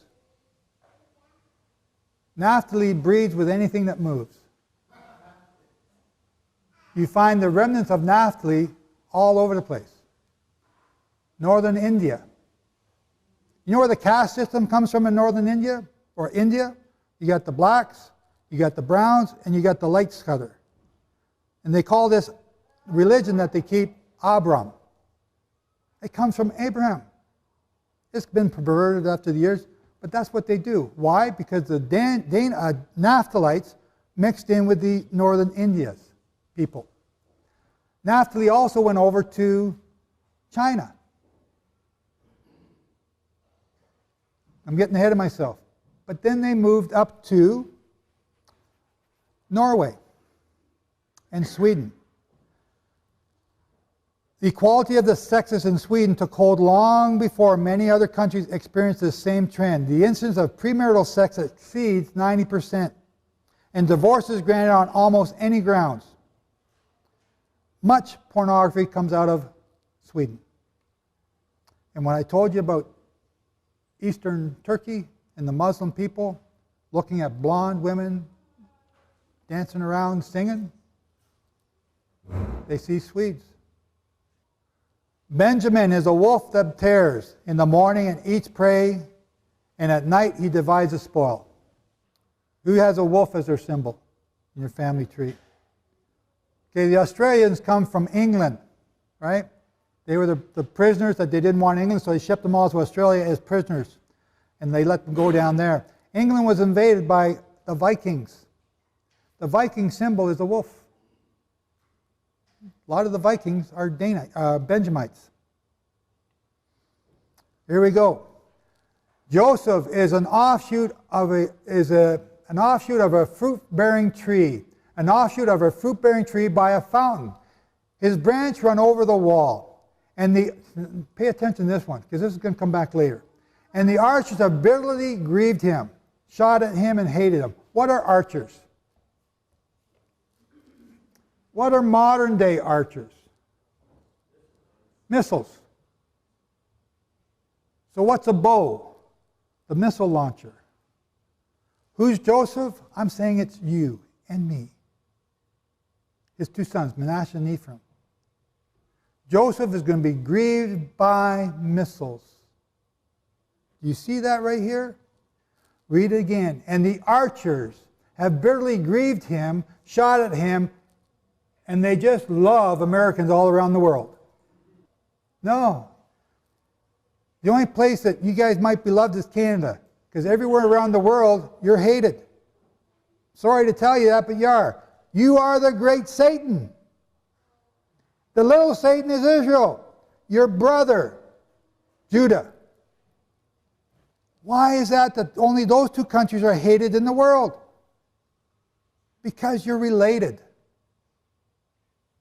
Naphtali breeds with anything that moves. You find the remnants of Naphtali all over the place. Northern India. You know where the caste system comes from in northern India? Or India? You got the blacks, you got the browns, and you got the light scudder. And they call this religion that they keep Abram. It comes from Abraham. It's been perverted after the years, but that's what they do. Why? Because the Naphtalites mixed in with the northern India's people. Naphtali also went over to China. I'm getting ahead of myself. But then they moved up to Norway and Sweden. The equality of the sexes in Sweden took hold long before many other countries experienced the same trend. The incidence of premarital sex exceeds 90%, and divorce is granted on almost any grounds. Much pornography comes out of Sweden. And when I told you about Eastern Turkey and the Muslim people looking at blonde women dancing around singing, they see Swedes. Benjamin is a wolf that tears. In the morning and eats prey, and at night he divides the spoil. Who has a wolf as their symbol in your family tree? Okay, the Australians come from England, right? They were the prisoners that they didn't want in England, so they shipped them all to Australia as prisoners, and they let them go down there. England was invaded by the Vikings. The Viking symbol is a wolf. A lot of the Vikings are Benjamites. Here we go. Joseph is an offshoot of a fruit-bearing tree. An offshoot of a fruit-bearing tree by a fountain. His branch run over the wall. Pay attention to this one, because this is going to come back later. And the archers have bitterly grieved him, shot at him and hated him. What are archers? What are modern day archers? Missiles. So what's a bow? The missile launcher. Who's Joseph? I'm saying it's you and me. His two sons, Manasseh and Ephraim. Joseph is going to be grieved by missiles. Do you see that right here? Read it again. And the archers have bitterly grieved him, shot at him, and they just love Americans all around the world. No. The only place that you guys might be loved is Canada, because everywhere around the world, you're hated. Sorry to tell you that, but you are. You are the great Satan. The little Satan is Israel, your brother, Judah. Why is that only those two countries are hated in the world? Because you're related.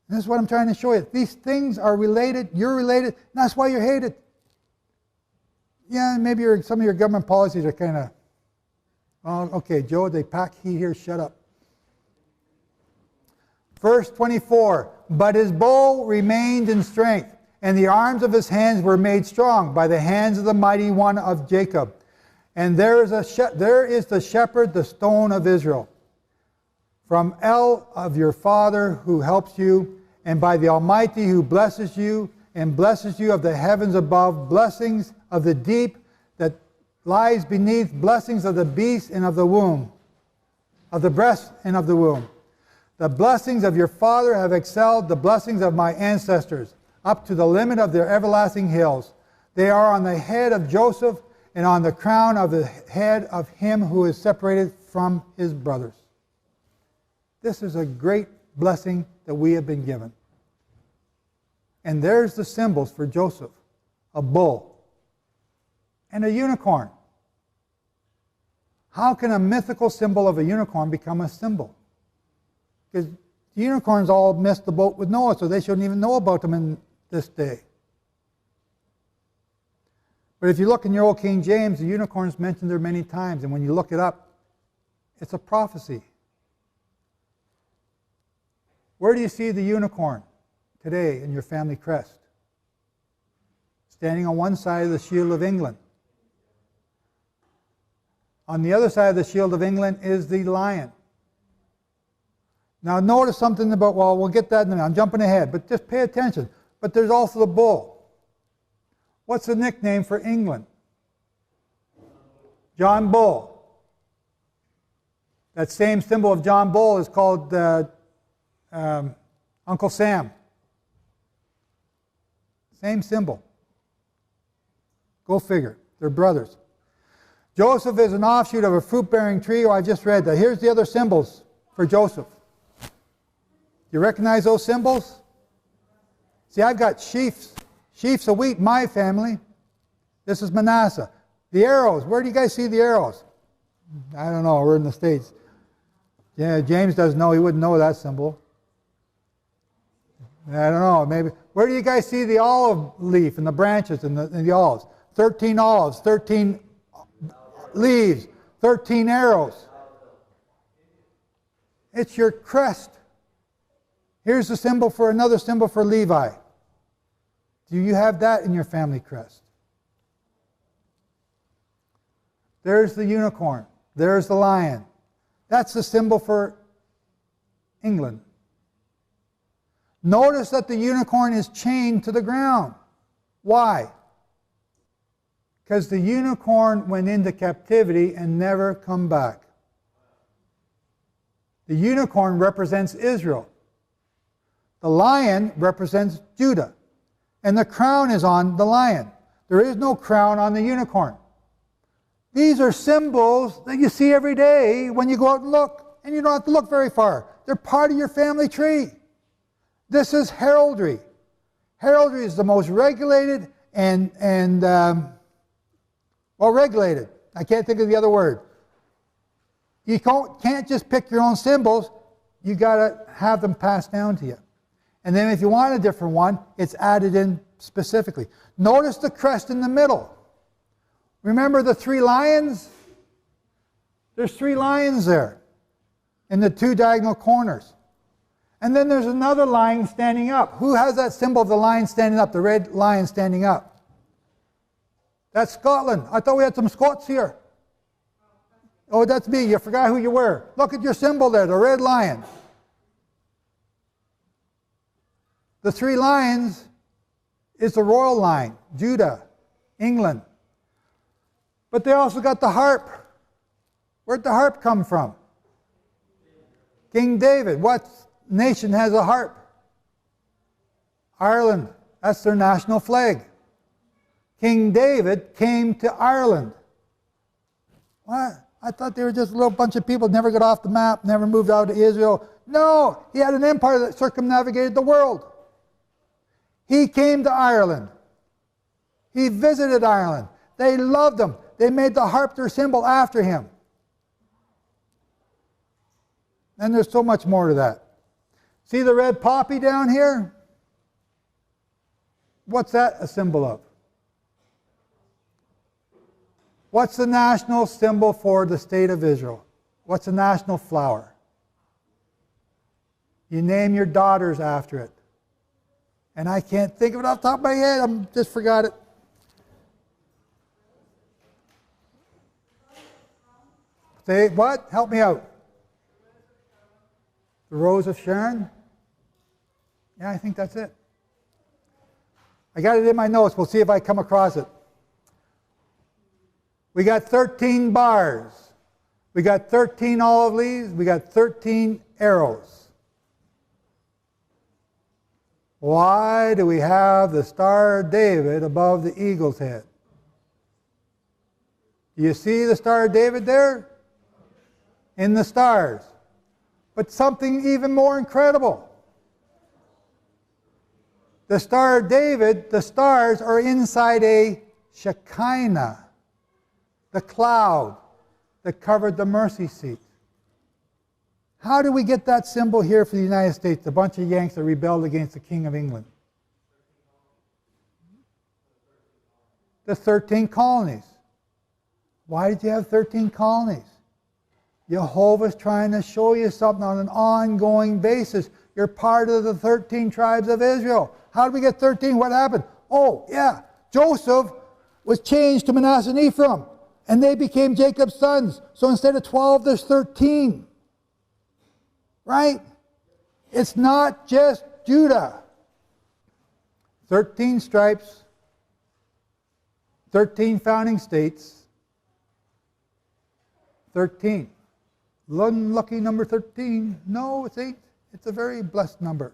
And this is what I'm trying to show you. These things are related, you're related, and that's why you're hated. Yeah, maybe some of your government policies are kind of, well, okay, Joe, they pack heat here, shut up. Verse 24, but his bow remained in strength, and the arms of his hands were made strong by the hands of the mighty one of Jacob. And there is the shepherd, the stone of Israel. From El of your father who helps you, and by the Almighty who blesses you, and blesses you of the heavens above, blessings of the deep that lies beneath, blessings of the beast and of the womb, of the breast and of the womb. The blessings of your father have excelled the blessings of my ancestors, up to the limit of their everlasting hills. They are on the head of Joseph, and on the crown of the head of him who is separated from his brothers. This is a great blessing that we have been given. And there's the symbols for Joseph. A bull and a unicorn. How can a mythical symbol of a unicorn become a symbol? Because the unicorns all missed the boat with Noah, so they shouldn't even know about them in this day. But if you look in your old King James, the unicorn's mentioned there many times, and when you look it up, it's a prophecy. Where do you see the unicorn today in your family crest? Standing on one side of the shield of England. On the other side of the shield of England is the lion. Now notice something about, well, we'll get that in a minute. I'm jumping ahead, but just pay attention. But there's also the bull. What's the nickname for England? John Bull. That same symbol of John Bull is called Uncle Sam. Same symbol. Go figure. They're brothers. Joseph is an offshoot of a fruit-bearing tree. Oh, I just read that. Here's the other symbols for Joseph. You recognize those symbols? See, I've got sheaves of wheat in my family. This is Manasseh. The arrows, where do you guys see the arrows? I don't know, we're in the States. Yeah, James doesn't know, he wouldn't know that symbol. I don't know, maybe. Where do you guys see the olive leaf and the branches and the olives? 13 olives, 13 leaves, 13 arrows. It's your crest. Here's the symbol for another symbol for Levi. Do you have that in your family crest? There's the unicorn. There's the lion. That's the symbol for England. Notice that the unicorn is chained to the ground. Why? Because the unicorn went into captivity and never come back. The unicorn represents Israel. The lion represents Judah, and the crown is on the lion. There is no crown on the unicorn. These are symbols that you see every day when you go out and look, and you don't have to look very far. They're part of your family tree. This is heraldry. Heraldry is the most regulated regulated. I can't think of the other word. You can't just pick your own symbols. You got to have them passed down to you. And then if you want a different one, it's added in specifically. Notice the crest in the middle. Remember the 3 lions? There's 3 lions there in the 2 diagonal corners. And then there's another lion standing up. Who has that symbol of the lion standing up, the red lion standing up? That's Scotland. I thought we had some Scots here. Oh, that's me. You forgot who you were. Look at your symbol there, the red lion. The 3 lions is the royal line, Judah, England. But they also got the harp. Where'd the harp come from? King David. What nation has a harp? Ireland. That's their national flag. King David came to Ireland. What? I thought they were just a little bunch of people, never got off the map, never moved out to Israel. No, he had an empire that circumnavigated the world. He came to Ireland. He visited Ireland. They loved him. They made the harp their symbol after him. And there's so much more to that. See the red poppy down here? What's that a symbol of? What's the national symbol for the state of Israel? What's the national flower? You name your daughters after it. And I can't think of it off the top of my head. I just forgot it. Say what? Help me out. The Rose of Sharon? Yeah, I think that's it. I got it in my notes. We'll see if I come across it. We got 13 bars. We got 13 olive leaves. We got 13 arrows. Why do we have the Star of David above the eagle's head? Do you see the Star of David there? In the stars. But something even more incredible. The Star of David, the stars are inside a Shekinah, the cloud that covered the mercy seat. How do we get that symbol here for the United States, the bunch of Yanks that rebelled against the King of England? The 13 colonies. Why did you have 13 colonies? Jehovah's trying to show you something on an ongoing basis. You're part of the 13 tribes of Israel. How did we get 13? What happened? Oh, yeah. Joseph was changed to Manasseh and Ephraim, and they became Jacob's sons. So instead of 12, there's 13. Right? It's not just Judah. 13 stripes, 13 founding states, 13. Unlucky number 13. No, it's 8. It's a very blessed number.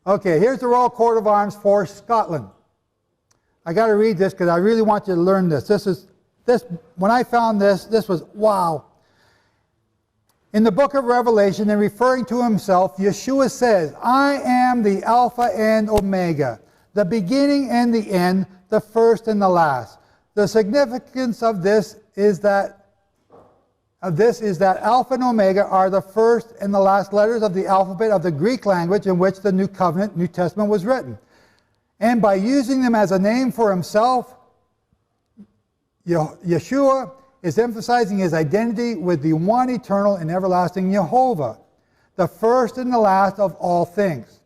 Okay, here's the Royal Coat of Arms for Scotland. I got to read this because I really want you to learn this. When I found this was wow. In the book of Revelation, and referring to himself, Yeshua says, I am the Alpha and Omega, the beginning and the end, the first and the last. The significance of this is that Alpha and Omega are the first and the last letters of the alphabet of the Greek language in which the New Covenant, New Testament was written. And by using them as a name for himself, Yeshua is emphasizing his identity with the one eternal and everlasting Jehovah, the first and the last of all things.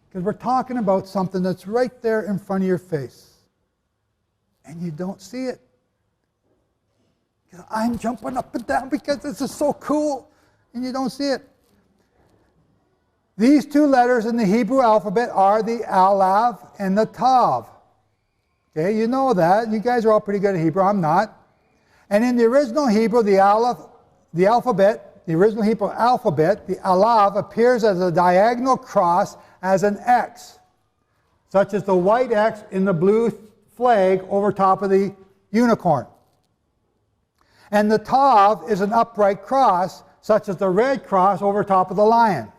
Because we're talking about something that's right there in front of your face, and you don't see it. I'm jumping up and down because this is so cool, and you don't see it. These two letters in the Hebrew alphabet are the Aleph and the Tav. Okay, you know that. You guys are all pretty good at Hebrew. I'm not. And in the original Hebrew, the alphabet the original Hebrew alphabet, the Aleph, appears as a diagonal cross as an X, such as the white X in the blue flag over top of the unicorn. And the Tav is an upright cross, such as the red cross over top of the lion.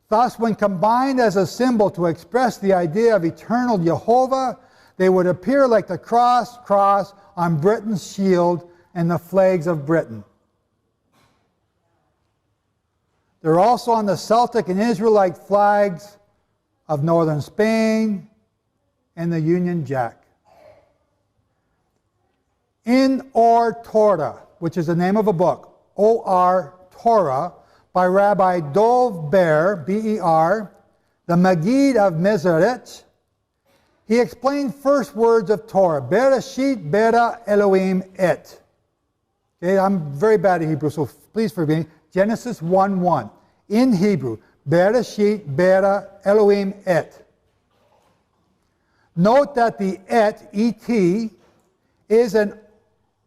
Thus, when combined as a symbol to express the idea of eternal Jehovah, they would appear like the cross on Britain's shield and the flags of Britain. They're also on the Celtic and Israelite flags of northern Spain and the Union Jack. In Or Torah, which is the name of a book, O-R Torah, by Rabbi Dov Ber, B-E-R, the Maggid of Mezerich, he explained first words of Torah, Bereshit bara Elohim et. Okay, I'm very bad at Hebrew, so please forgive me. Genesis 1:1. In Hebrew, Bereshit bara Elohim et. Note that the et, E-T, is an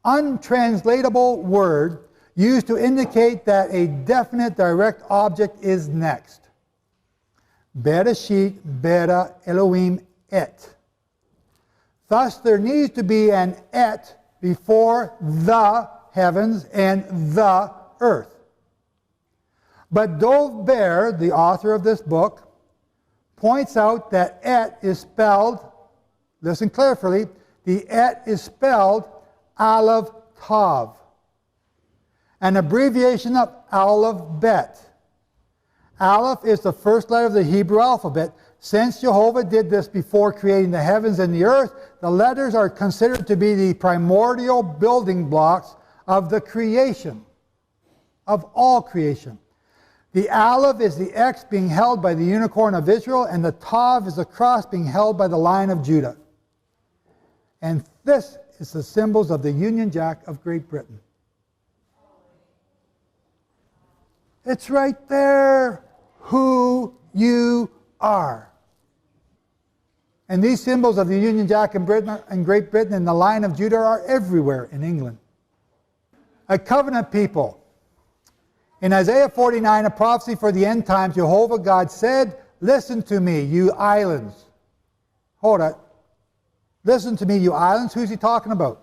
untranslatable word used to indicate that a definite direct object is next. Bereshit bara Elohim et. Thus, there needs to be an et before the heavens and the earth. But Dov Ber, the author of this book, points out that et is spelled, listen carefully, the et is spelled Aleph Tav, an abbreviation of Aleph Bet. Aleph is the first letter of the Hebrew alphabet. Since Jehovah did this before creating the heavens and the earth, the letters are considered to be the primordial building blocks of the creation, of all creation. The Aleph is the X being held by the unicorn of Israel, and the Tav is the cross being held by the Lion of Judah. And this is the symbols of the Union Jack of Great Britain. It's right there, who you are. And these symbols of the Union Jack in Britain and Great Britain and the Lion of Judah are everywhere in England. A covenant people. In Isaiah 49, a prophecy for the end times, Jehovah God said, "Listen to me, you islands." Hold it. Listen to me, you islands. Who's he talking about?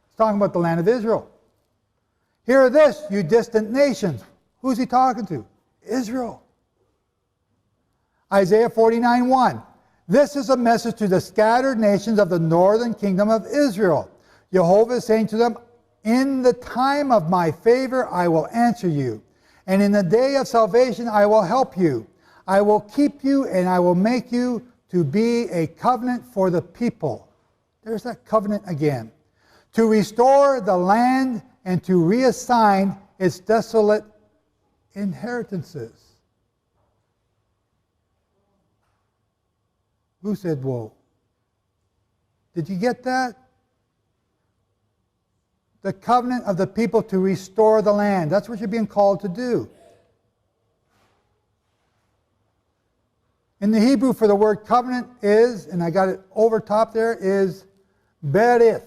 He's talking about the land of Israel. Hear this, you distant nations. Who's he talking to? Israel. Isaiah 49:1. This is a message to the scattered nations of the northern kingdom of Israel. Jehovah is saying to them, in the time of my favor I will answer you, and in the day of salvation I will help you. I will keep you and I will make you to be a covenant for the people. There's that covenant again. To restore the land and to reassign its desolate inheritances. Who said, whoa? Did you get that? The covenant of the people to restore the land. That's what you're being called to do. In the Hebrew for the word covenant is, and I got it over top there, is berith.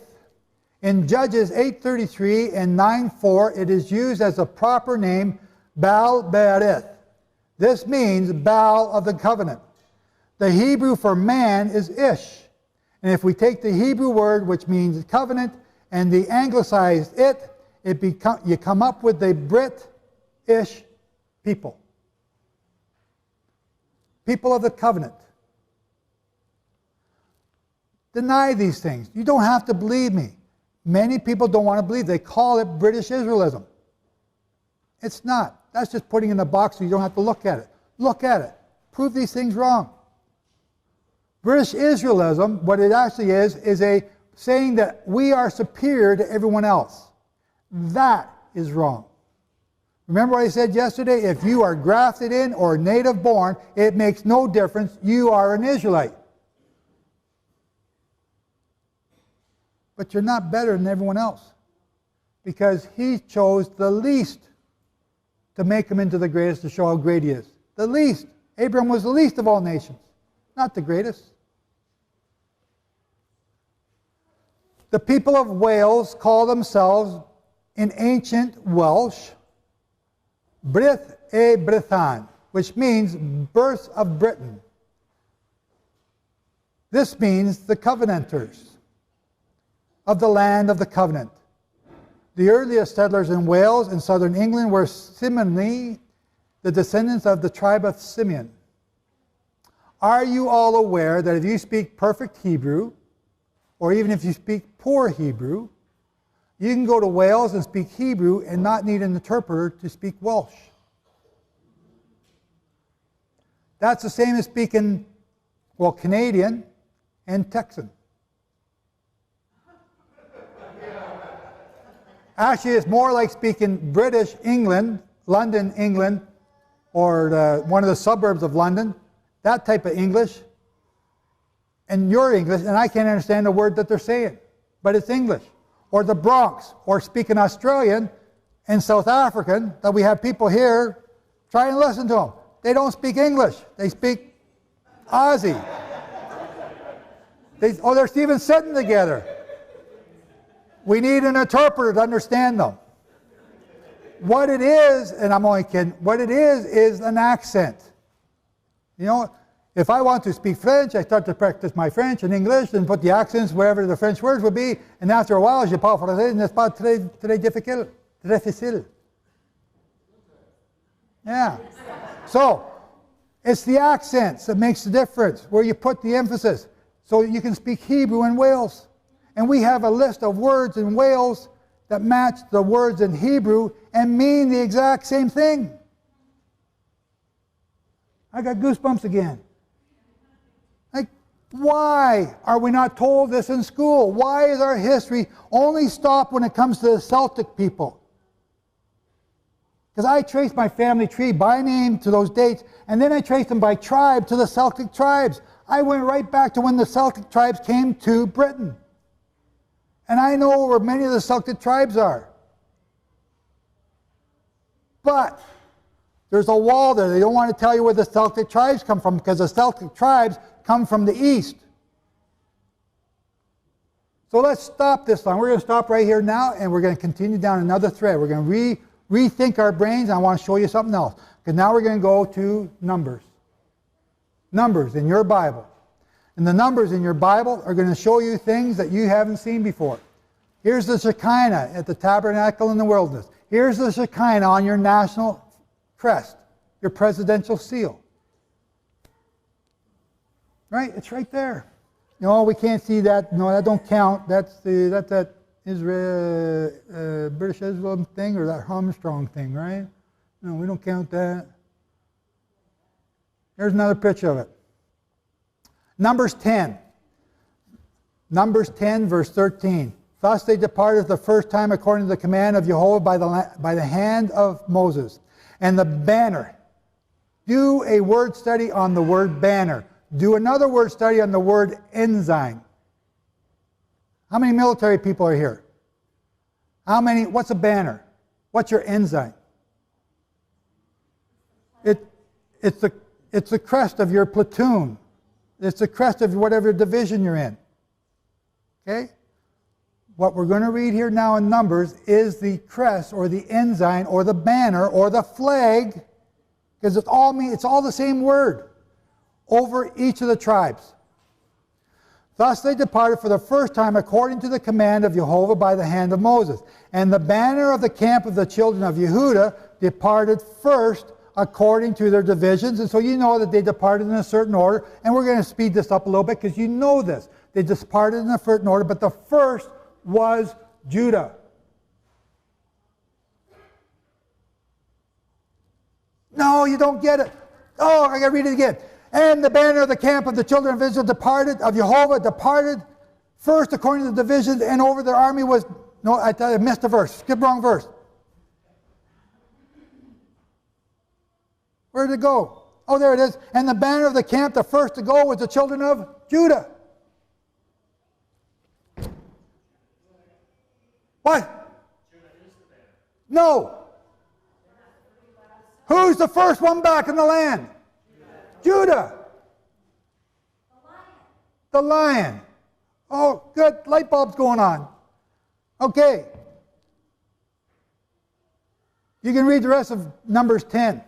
In Judges 8:33 and 9:4, it is used as a proper name, Baal Berith. This means Baal of the covenant. The Hebrew for man is Ish. And if we take the Hebrew word, which means covenant, and the anglicized you come up with the Brit-ish people. People of the covenant. Deny these things. You don't have to believe me. Many people don't want to believe. They call it British Israelism. It's not. That's just putting in a box so you don't have to look at it. Look at it. Prove these things wrong. British Israelism, what it actually is a saying that we are superior to everyone else. That is wrong. Remember what I said yesterday? If you are grafted in or native born, it makes no difference. You are an Israelite. But you're not better than everyone else, because he chose the least to make him into the greatest, to show how great he is. The least. Abraham was the least of all nations, not the greatest. The people of Wales call themselves, in ancient Welsh, Brith e Brithan, which means birth of Britain. This means the Covenanters of the land of the covenant. The earliest settlers in Wales and southern England were Simeoni, the descendants of the tribe of Simeon. Are you all aware that if you speak perfect Hebrew, or even if you speak poor Hebrew, you can go to Wales and speak Hebrew and not need an interpreter to speak Welsh? That's the same as speaking, well, Canadian and Texan. Actually, it's more like speaking British England, London, England, or one of the suburbs of London, that type of English, and your English, and I can't understand a word that they're saying, but it's English. Or the Bronx, or speaking Australian and South African, that we have people here, try and listen to them. They don't speak English, they speak Aussie. They're even sitting together. We need an interpreter to understand them. What it is, and I'm only kidding, what it is an accent. You know, if I want to speak French, I start to practice my French and English and put the accents wherever the French words would be, and after a while, je parle français, n'est pas très difficile. Yeah. So, it's the accents that makes the difference, where you put the emphasis, so you can speak Hebrew in Wales. And we have a list of words in Wales that match the words in Hebrew and mean the exact same thing. I got goosebumps again. Like, why are we not told this in school? Why is our history only stopped when it comes to the Celtic people? Because I traced my family tree by name to those dates, and then I traced them by tribe to the Celtic tribes. I went right back to when the Celtic tribes came to Britain. And I know where many of the Celtic tribes are. But there's a wall there. They don't want to tell you where the Celtic tribes come from, because the Celtic tribes come from the east. So let's stop this line. We're going to stop right here now, and we're going to continue down another thread. We're going to rethink our brains, and I want to show you something else. Because now we're going to go to Numbers. Numbers in your Bible. And the numbers in your Bible are going to show you things that you haven't seen before. Here's the Shekinah at the tabernacle in the wilderness. Here's the Shekinah on your national crest, your presidential seal. Right? It's right there. No, we can't see that. No, that don't count. That's that Israel, British Islam thing, or that Armstrong thing, right? No, we don't count that. Here's another picture of it. Numbers 10. Numbers 10, verse 13. Thus they departed the first time according to the command of Jehovah by the hand of Moses. And the banner. Do a word study on the word banner. Do another word study on the word ensign. How many military people are here? How many? What's a banner? What's your ensign? It's the crest of your platoon. It's the crest of whatever division you're in. Okay? What we're going to read here now in Numbers is the crest or the ensign or the banner or the flag, because it's all the same word, over each of the tribes. Thus they departed for the first time according to the command of Jehovah by the hand of Moses. And the banner of the camp of the children of Yehudah departed first according to their divisions. And so you know that they departed in a certain order. And we're going to speed this up a little bit because you know this. They departed in a certain order, but the first was Judah. No, you don't get it. Oh, I got to read it again. And the banner of the camp of the children of Israel of Jehovah departed first according to the divisions, and over their army was, no, I missed a verse. Skip wrong verse. Where did it go? Oh, there it is. And the banner of the camp, the first to go, was the children of Judah. What? No. Who's the first one back in the land? Judah. The lion. Oh, good. Light bulb's going on. Okay. You can read the rest of Numbers 10.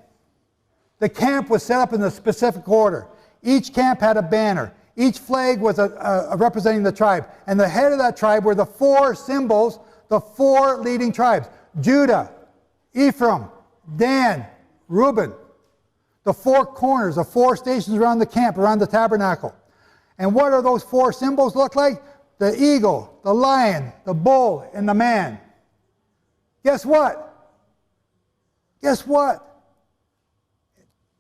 The camp was set up in a specific order. Each camp had a banner. Each flag was representing the tribe. And the head of that tribe were the four symbols, the four leading tribes. Judah, Ephraim, Dan, Reuben. The four corners, the four stations around the camp, around the tabernacle. And what are those four symbols look like? The eagle, the lion, the bull, and the man. Guess what? Guess what?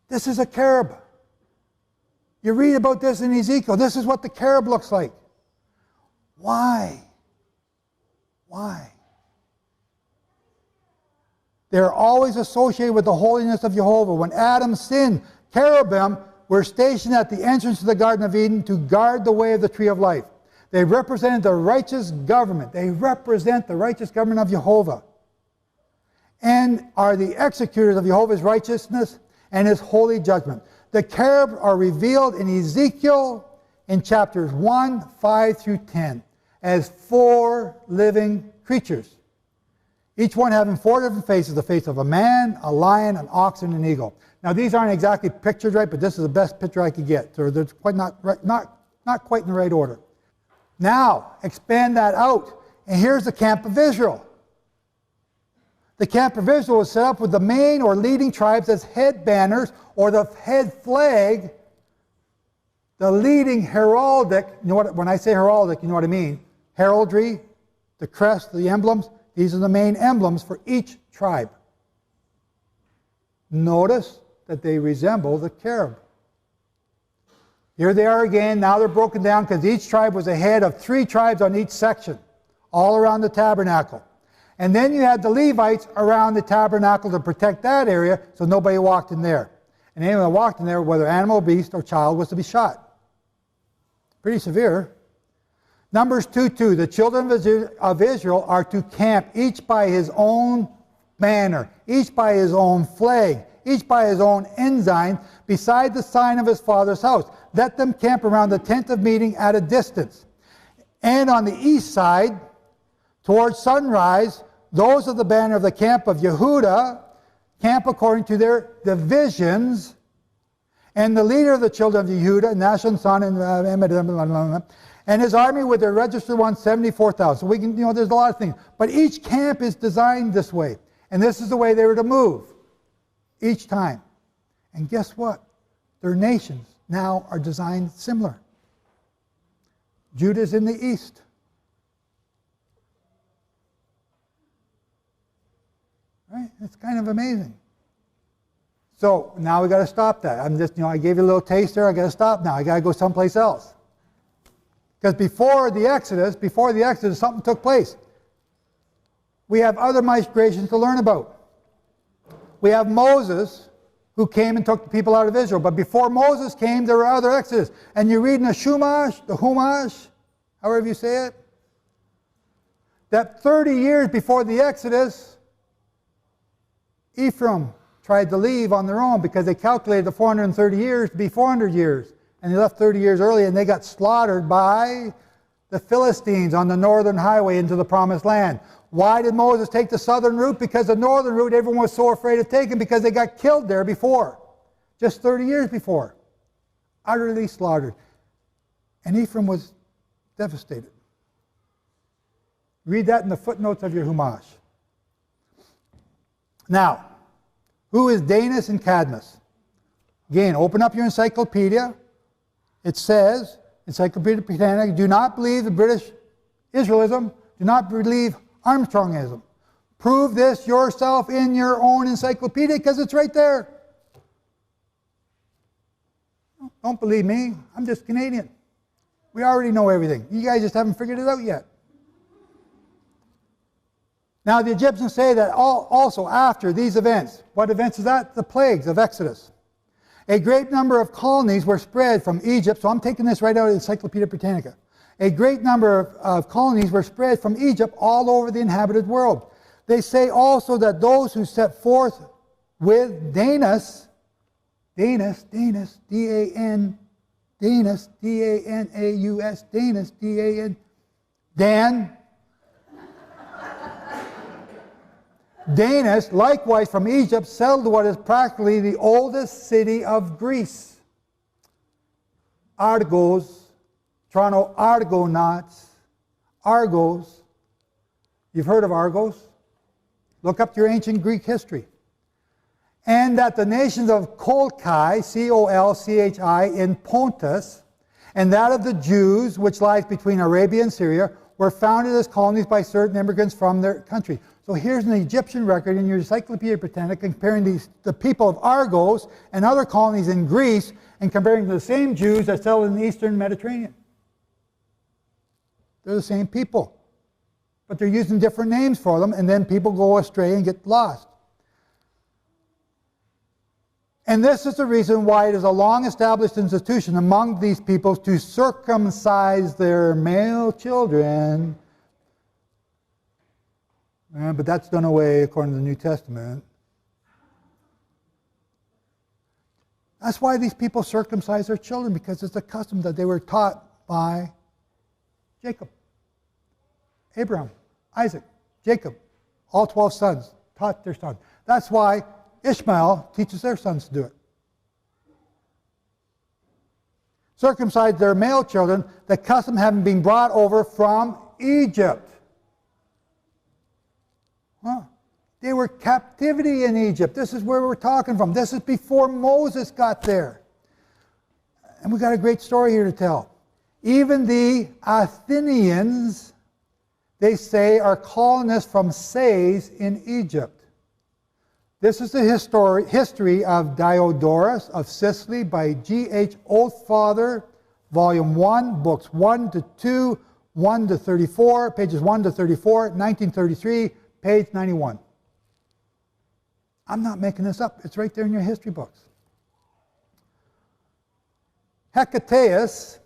This is a cherub. You read about this in Ezekiel. This is what the cherub looks like. Why? Why? They're always associated with the holiness of Jehovah. When Adam sinned, cherubim were stationed at the entrance to the Garden of Eden to guard the way of the tree of life. They represented the righteous government. They represent the righteous government of Jehovah, and are the executors of Jehovah's righteousness and his holy judgment. The cherub are revealed in Ezekiel in chapters 1, 5 through 10 as four living creatures. Each one having four different faces: the face of a man, a lion, an ox, and an eagle. Now these aren't exactly pictured right, but this is the best picture I could get. So they're quite not quite in the right order. Now expand that out, and here's the camp of Israel. The camp of Israel was set up with the main or leading tribes as head banners, or the head flag, the leading heraldic. You know what? When I say heraldic, you know what I mean. Heraldry, the crest, the emblems. These are the main emblems for each tribe. Notice that they resemble the cherub. Here they are again. Now they're broken down because each tribe was a head of three tribes on each section, all around the tabernacle. And then you had the Levites around the tabernacle to protect that area so nobody walked in there. And anyone that walked in there, whether animal, beast, or child, was to be shot. Pretty severe. Numbers 2:2, the children of Israel are to camp, each by his own banner, each by his own flag, each by his own ensign, beside the sign of his father's house. Let them camp around the tent of meeting at a distance. And on the east side, towards sunrise, those of the banner of the camp of Yehuda camp according to their divisions. And the leader of the children of Yehuda, Nashon, son, and his army with their registered ones, 74,000. So we can, there's a lot of things. But each camp is designed this way. And this is the way they were to move each time. And guess what? Their nations now are designed similar. Judah's in the east. Right? It's kind of amazing. So now we got to stop that. I'm just, I gave you a little taste there. I got to stop now. I got to go someplace else. Because before the Exodus, something took place. We have other migrations to learn about. We have Moses, who came and took the people out of Israel. But before Moses came, there were other Exodus. And you read in the Chumash, however you say it, that 30 years before the Exodus, Ephraim tried to leave on their own because they calculated the 430 years to be 400 years. And they left 30 years early, and they got slaughtered by the Philistines on the northern highway into the Promised Land. Why did Moses take the southern route? Because the northern route everyone was so afraid of taking because they got killed there before. Just 30 years before. Utterly slaughtered. And Ephraim was devastated. Read that in the footnotes of your Chumash. Now, who is Danis and Cadmus? Again, open up your encyclopedia. It says, Encyclopedia Britannica, do not believe the British Israelism, do not believe Armstrongism. Prove this yourself in your own encyclopedia because it's right there. Don't believe me, I'm just Canadian. We already know everything. You guys just haven't figured it out yet. Now the Egyptians say that also after these events, what events is that? The plagues of Exodus. A great number of colonies were spread from Egypt, so I'm taking this right out of Encyclopedia Britannica. A great number of colonies were spread from Egypt all over the inhabited world. They say also that those who set forth with Danis, D-A-N, Danis, D-A-N-A-U-S, Danis, D-A-N, Dan, Danish, likewise from Egypt, settled what is practically the oldest city of Greece. Argos, Toronto Argonauts, Argos. You've heard of Argos? Look up your ancient Greek history. And that the nations of Colchi, C-O-L-C-H-I, in Pontus, and that of the Jews, which lies between Arabia and Syria, were founded as colonies by certain immigrants from their country. So here's an Egyptian record in your Encyclopedia Britannica comparing the people of Argos and other colonies in Greece and comparing to the same Jews that settled in the eastern Mediterranean. They're the same people. But they're using different names for them, and then people go astray and get lost. And this is the reason why it is a long-established institution among these peoples to circumcise their male children. But that's done away according to the New Testament. That's why these people circumcise their children, because it's a custom that they were taught by Jacob, Abraham, Isaac, Jacob, all 12 sons taught their sons. That's why Ishmael teaches their sons to do it. Circumcise their male children, the custom having been brought over from Egypt. Huh. They were captivity in Egypt. This is where we're talking from. This is before Moses got there. And we got a great story here to tell. Even the Athenians, they say, are colonists from Sais in Egypt. This is the history of Diodorus of Sicily by G.H. Oathfather, Volume 1, Books 1 to 2, 1 to 34, pages 1 to 34, 1933, page 91. I'm not making this up. It's right there in your history books. Hecataeus,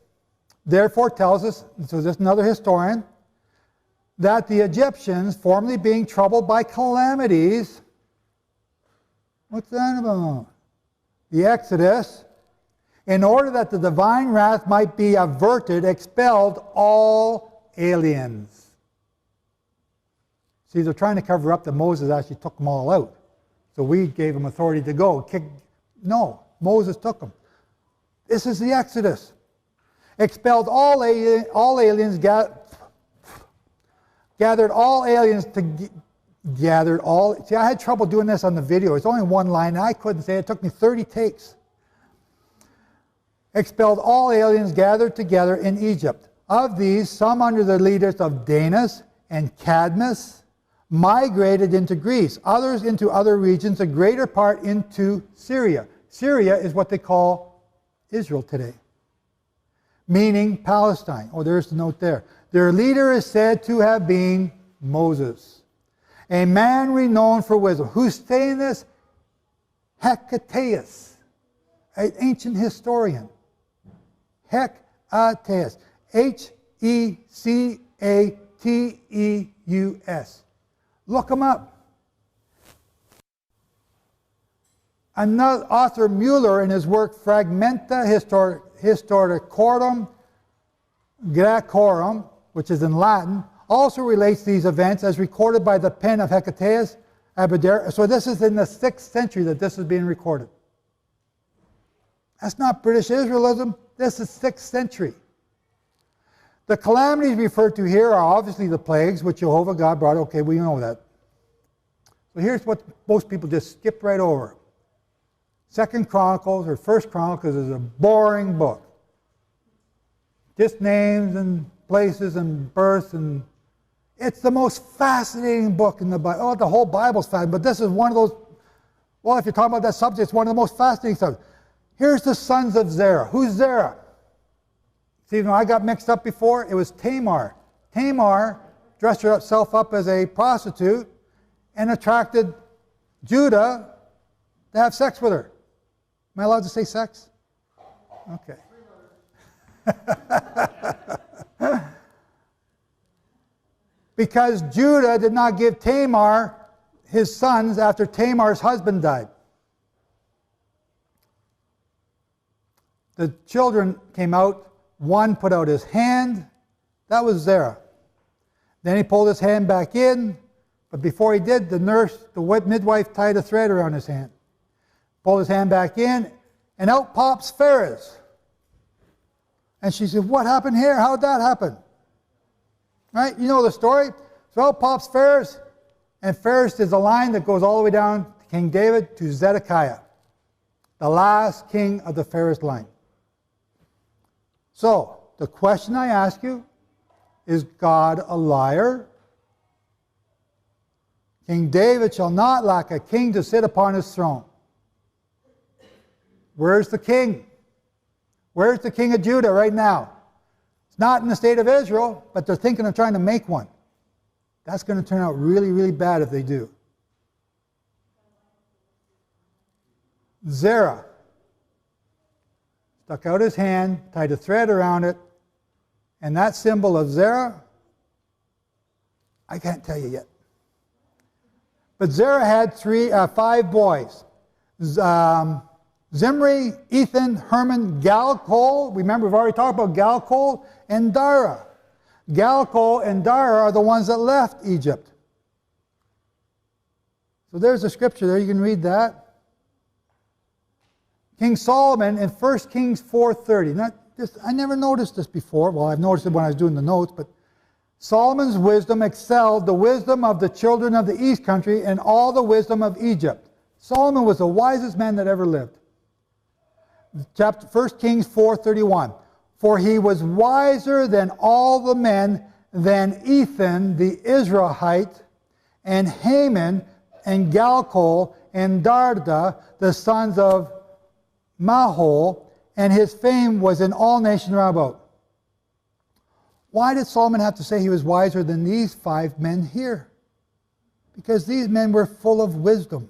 therefore, tells us, so this is another historian, that the Egyptians, formerly being troubled by calamities, what's that about? The Exodus, in order that the divine wrath might be averted, expelled all aliens. See, they're trying to cover up that Moses actually took them all out. So we gave them authority to go. No, Moses took them. This is the Exodus. Expelled all aliens, gathered all aliens to gathered all. See, I had trouble doing this on the video. It's only one line, and I couldn't say it. It took me 30 takes. Expelled all aliens gathered together in Egypt. Of these, some under the leaders of Danis and Cadmus migrated into Greece, others into other regions, a greater part into Syria. Syria is what they call Israel today, meaning Palestine. Oh, there's the note there. Their leader is said to have been Moses, a man renowned for wisdom. Who's saying this? Hecataeus, an ancient historian. Hecataeus. H-E-C-A-T-E-U-S. Look him up. Another author, Mueller, in his work Fragmenta Historicorum Graecorum, which is in Latin, also relates these events as recorded by the pen of Hecataeus Abdera. So this is in the 6th century that this is being recorded. That's not British Israelism. This is 6th century. The calamities referred to here are obviously the plagues which Jehovah God brought. Okay, we know that. So here's what most people just skip right over. 2nd Chronicles or 1st Chronicles is a boring book. Just names and places and births, and it's the most fascinating book in the Bible. Oh, the whole Bible's fascinating, but this is one of those, well, if you're talking about that subject, it's one of the most fascinating subjects. Here's the sons of Zerah. Who's Zerah? See, when I got mixed up before, it was Tamar. Tamar dressed herself up as a prostitute and attracted Judah to have sex with her. Am I allowed to say sex? Okay. Because Judah did not give Tamar his sons after Tamar's husband died. The children came out. One put out his hand. That was Zerah. Then he pulled his hand back in, But before he did, the midwife tied a thread around his hand, pulled his hand back in, and out pops Phares. And she said, what happened here? How'd that happen? Right? You know the story. So out pops Phares, and Phares is a line that goes all the way down to King David to Zedekiah, the last king of the Phares line. So, the question I ask you, is God a liar? King David shall not lack a king to sit upon his throne. Where's the king? Where's the king of Judah right now? It's not in the state of Israel, but they're thinking of trying to make one. That's going to turn out really, really bad if they do. Zerah stuck out his hand, tied a thread around it, and that symbol of Zerah, I can't tell you yet. But Zerah had 5 boys. Zimri, Ethan, Herman, Galcol. Remember, we've already talked about Galcol and Dara. Galcol and Dara are the ones that left Egypt. So there's a scripture there. You can read that. King Solomon in 1 Kings 4:30. I never noticed this before. Well, I've noticed it when I was doing the notes, but Solomon's wisdom excelled the wisdom of the children of the east country and all the wisdom of Egypt. Solomon was the wisest man that ever lived. 1 Kings 4:31. For he was wiser than all the men, than Ethan the Israelite, and Haman, and Galcol, and Darda, the sons of Mahol, and his fame was in all nations round about. Why did Solomon have to say he was wiser than these 5 men here? Because these men were full of wisdom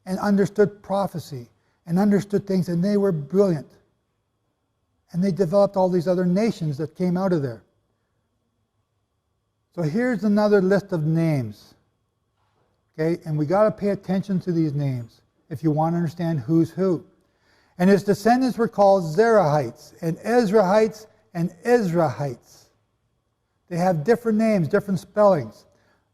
and understood prophecy and understood things, and they were brilliant. And they developed all these other nations that came out of there. So here's another list of names. Okay, and we got to pay attention to these names if you want to understand who's who. And his descendants were called Zerahites, and Ezrahites, and Ezrahites. They have different names, different spellings.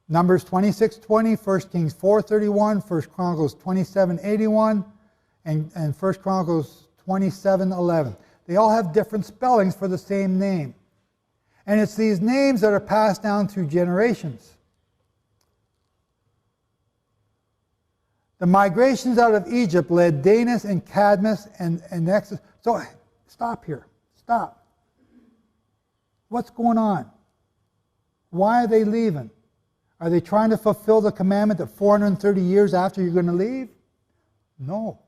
Numbers 26:20, 1 Kings 4:31, 1 Chronicles 27:81, and 1 Chronicles 27:11. They all have different spellings for the same name. And it's these names that are passed down through generations. The migrations out of Egypt led Danis and Cadmus and Exodus. So stop here. Stop. What's going on? Why are they leaving? Are they trying to fulfill the commandment that 430 years after you're going to leave? No.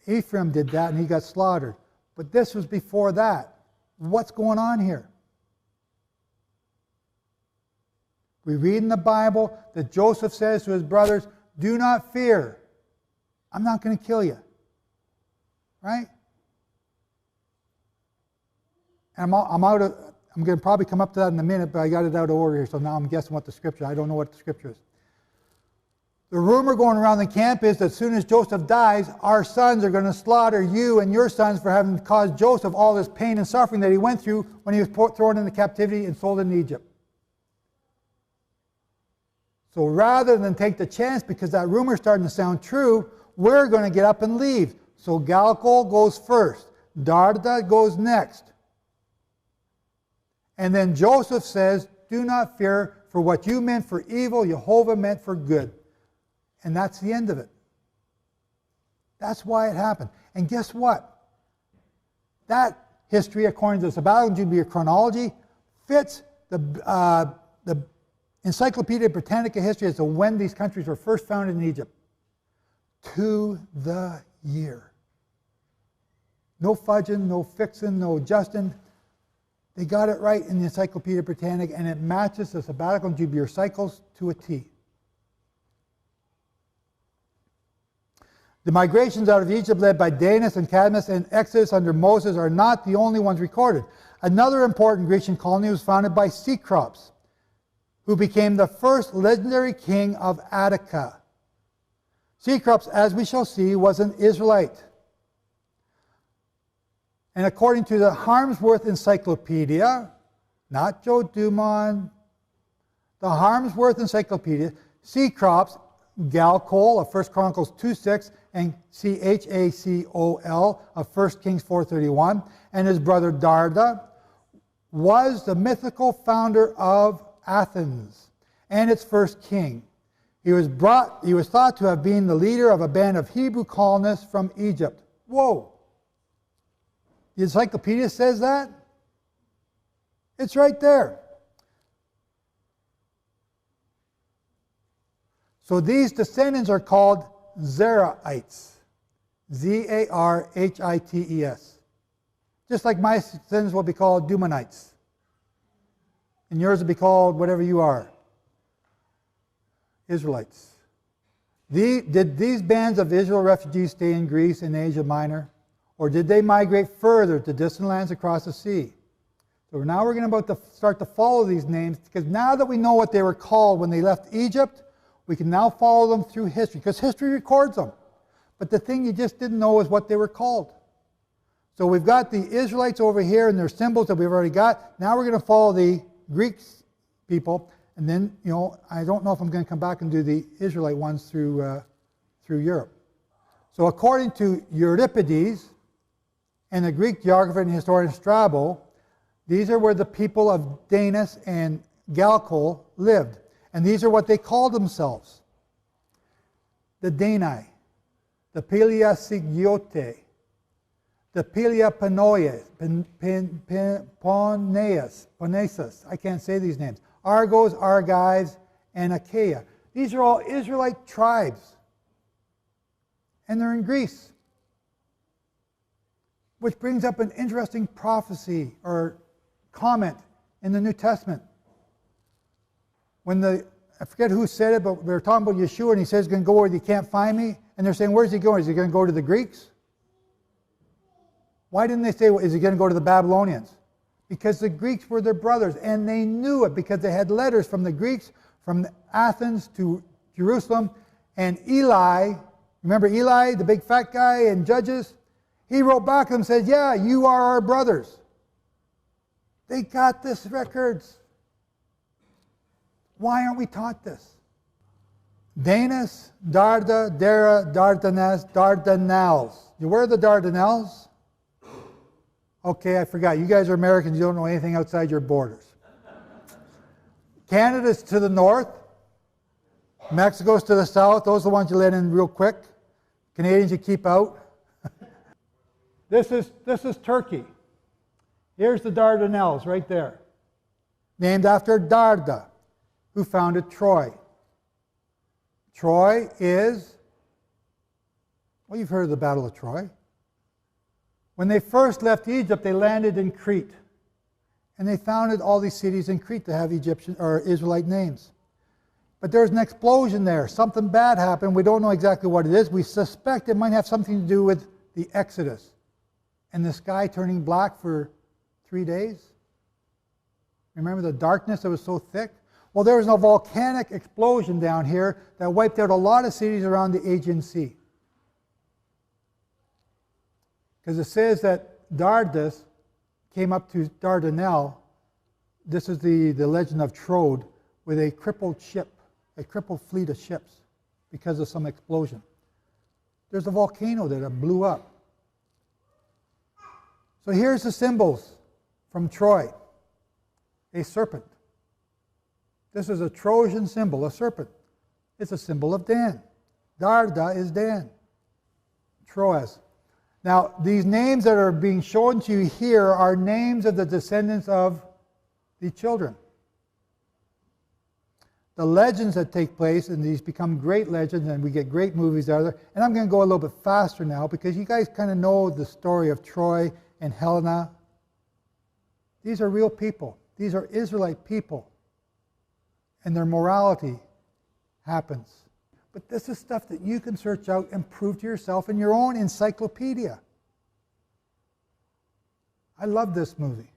Ephraim did that and he got slaughtered. But this was before that. What's going on here? We read in the Bible that Joseph says to his brothers, do not fear. I'm not going to kill you. Right? And I'm going to probably come up to that in a minute, but I got it out of order here, so now I'm guessing what the scripture, I don't know what the scripture is. The rumor going around the camp is that as soon as Joseph dies, our sons are going to slaughter you and your sons for having caused Joseph all this pain and suffering that he went through when he was thrown into captivity and sold into Egypt. So rather than take the chance, because that rumor is starting to sound true, we're going to get up and leave. So Galcol goes first. Darda goes next. And then Joseph says, do not fear, for what you meant for evil, Jehovah meant for good. And that's the end of it. That's why it happened. And guess what? That history, according to the Sabbatical Jubilee chronology, fits the Encyclopedia Britannica history as to when these countries were first founded in Egypt. To the year. No fudging, no fixing, no adjusting. They got it right in the Encyclopedia Britannica, and it matches the Sabbatical and Jubilee cycles to a T. The migrations out of Egypt led by Danis and Cadmus and Exodus under Moses are not the only ones recorded. Another important Grecian colony was founded by Cecrops, who became the first legendary king of Attica. Cecrops, as we shall see, was an Israelite. And according to the Harmsworth Encyclopedia, not Joe Dumont, the Harmsworth Encyclopedia, C. Crops, Galcol of 1 Chronicles 2:6, and Chacol of 1 Kings 4:31, and his brother Darda, was the mythical founder of Athens and its first king. He was thought to have been the leader of a band of Hebrew colonists from Egypt. Whoa! The encyclopedia says that? It's right there. So these descendants are called Zarhites. Zarhites. Just like my descendants will be called Dumanites. And yours will be called whatever you are. Israelites. Did these bands of Israel refugees stay in Greece and Asia Minor? Or did they migrate further to distant lands across the sea? So now we're about to start to follow these names, because now that we know what they were called when they left Egypt, we can now follow them through history, because history records them. But the thing you just didn't know is what they were called. So we've got the Israelites over here and their symbols that we've already got. Now we're going to follow the Greek people. And then, I don't know if I'm going to come back and do the Israelite ones through Europe. So according to Euripides and the Greek geographer and historian Strabo, these are where the people of Danis and Galcol lived. And these are what they called themselves. The Dani, the Peleosigiote, the Peleoponeas, I can't say these names, Argos, Argives, and Achaia. These are all Israelite tribes. And they're in Greece. Which brings up an interesting prophecy or comment in the New Testament. When I forget who said it, but we were talking about Yeshua, and he says he's going to go where you can't find me. And they're saying, where's he going? Is he going to go to the Greeks? Why didn't they say, is he going to go to the Babylonians? Because the Greeks were their brothers, and they knew it because they had letters from the Greeks, from Athens to Jerusalem. And Eli, remember Eli, the big fat guy in Judges? He wrote back to them and said, yeah, you are our brothers. They got this records. Why aren't we taught this? Danis, Darda, Dara, Dardanelles, Dardanelles. Where are the Dardanelles? Okay, I forgot. You guys are Americans. You don't know anything outside your borders. Canada's to the north. Mexico's to the south. Those are the ones you let in real quick. Canadians you keep out. This is Turkey. Here's the Dardanelles right there. Named after Darda, who founded Troy. Troy is, well, you've heard of the Battle of Troy. When they first left Egypt, they landed in Crete. And they founded all these cities in Crete that have Egyptian or Israelite names. But there's an explosion there. Something bad happened. We don't know exactly what it is. We suspect it might have something to do with the Exodus and the sky turning black for 3 days. Remember the darkness that was so thick? Well, there was a volcanic explosion down here that wiped out a lot of cities around the Aegean Sea. Because it says that Dardus came up to Dardanelle. This is the legend of Troad, with a crippled ship, a crippled fleet of ships because of some explosion. There's a volcano there that blew up. So here's the symbols from Troy. A serpent. This is a Trojan symbol, a serpent. It's a symbol of Dan. Darda is Dan. Troas. Now, these names that are being shown to you here are names of the descendants of the children. The legends that take place, and these become great legends, and we get great movies out of there. And I'm going to go a little bit faster now, because you guys kind of know the story of Troy and Helena. These are real people. These are Israelite people. And their morality happens. But this is stuff that you can search out and prove to yourself in your own encyclopedia. I love this movie.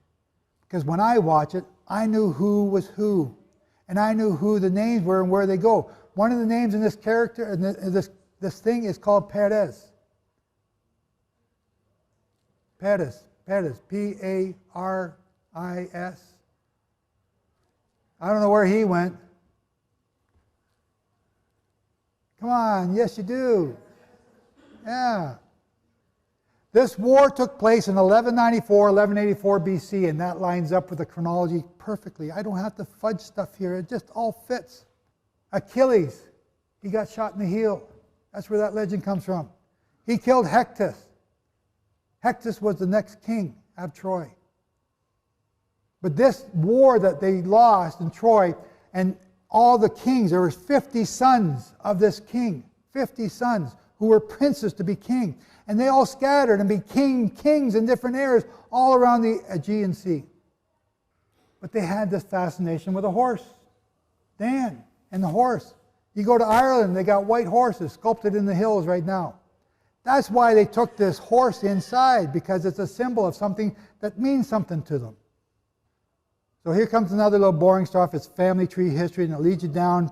Because when I watch it, I knew who was who. And I knew who the names were and where they go. One of the names in this character, in this thing, is called Perez. Perez. P-A-R-I-S. I don't know where he went. Come on, yes you do. Yeah. This war took place in 1194, 1184 BC, and that lines up with the chronology perfectly. I don't have to fudge stuff here. It just all fits. Achilles, he got shot in the heel. That's where that legend comes from. He killed Hectus. Hectus was the next king of Troy. But this war that they lost in Troy, and all the kings, there were 50 sons of this king, 50 sons who were princes to be king. And they all scattered and became kings in different areas all around the Aegean Sea. But they had this fascination with a horse. Dan and the horse. You go to Ireland, they got white horses sculpted in the hills right now. That's why they took this horse inside, because it's a symbol of something that means something to them. So here comes another little boring stuff. It's family tree history, and it leads you down,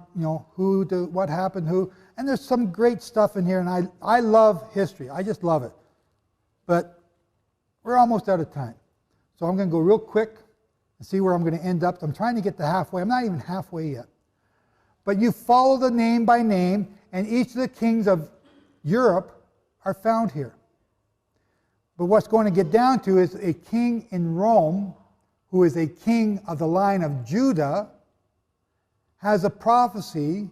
who, what happened, who. And there's some great stuff in here, and I love history. I just love it. But we're almost out of time. So I'm going to go real quick and see where I'm going to end up. I'm trying to get to halfway. I'm not even halfway yet. But you follow the name by name, and each of the kings of Europe are found here. But what's going to get down to is a king in Rome, who is a king of the line of Judah, has a prophecy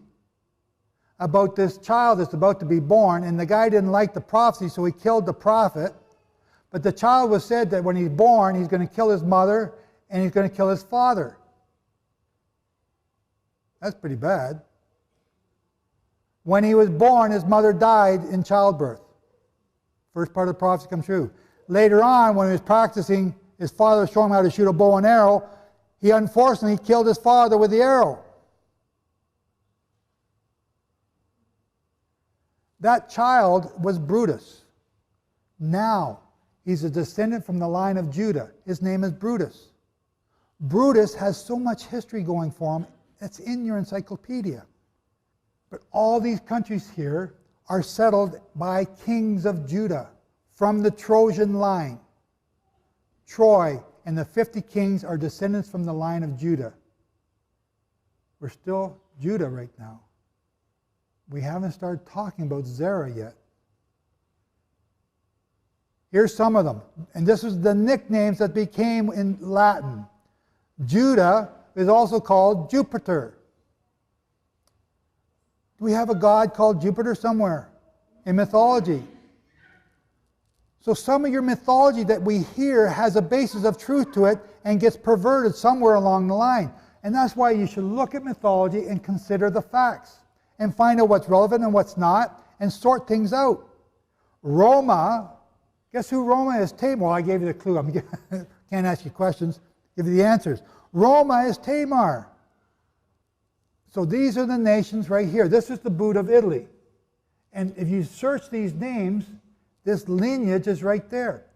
about this child that's about to be born, and the guy didn't like the prophecy, so he killed the prophet. But the child was said that when he's born, he's going to kill his mother and he's going to kill his father. That's pretty bad. When he was born, his mother died in childbirth. First part of the prophecy comes true. Later on, when he was practicing, his father showed him how to shoot a bow and arrow. He unfortunately killed his father with the arrow. That child was Brutus. Now, he's a descendant from the line of Judah. His name is Brutus. Brutus has so much history going for him, it's in your encyclopedia. But all these countries here are settled by kings of Judah from the Trojan line. Troy and the 50 kings are descendants from the line of Judah. We're still Judah right now. We haven't started talking about Zerah yet. Here's some of them. And this is the nicknames that became in Latin. Judah is also called Jupiter. Do we have a god called Jupiter somewhere in mythology? So some of your mythology that we hear has a basis of truth to it and gets perverted somewhere along the line. And that's why you should look at mythology and consider the facts and find out what's relevant and what's not and sort things out. Roma, guess who Roma is? Tamar. Well, I gave you the clue. I can't ask you questions, give you the answers. Roma is Tamar. So these are the nations right here. This is the boot of Italy. And if you search these names, this lineage is right there.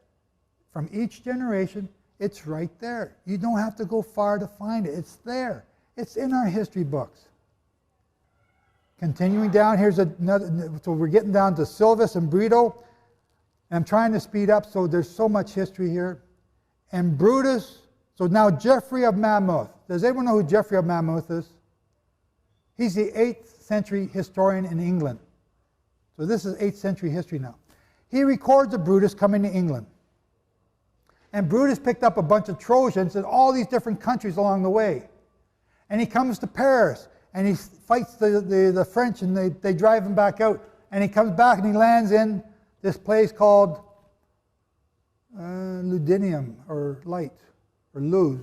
From each generation, it's right there. You don't have to go far to find it. It's there. It's in our history books. Continuing down, here's another, so we're getting down to Silvis and Brito. And I'm trying to speed up, so there's so much history here. And Brutus, so now Geoffrey of Monmouth. Does anyone know who Geoffrey of Monmouth is? He's the 8th century historian in England. So this is 8th century history now. He records of Brutus coming to England. And Brutus picked up a bunch of Trojans in all these different countries along the way. And he comes to Paris, and he fights the French, and they drive him back out. And he comes back and he lands in this place called Ludinium, or Light, or Luz.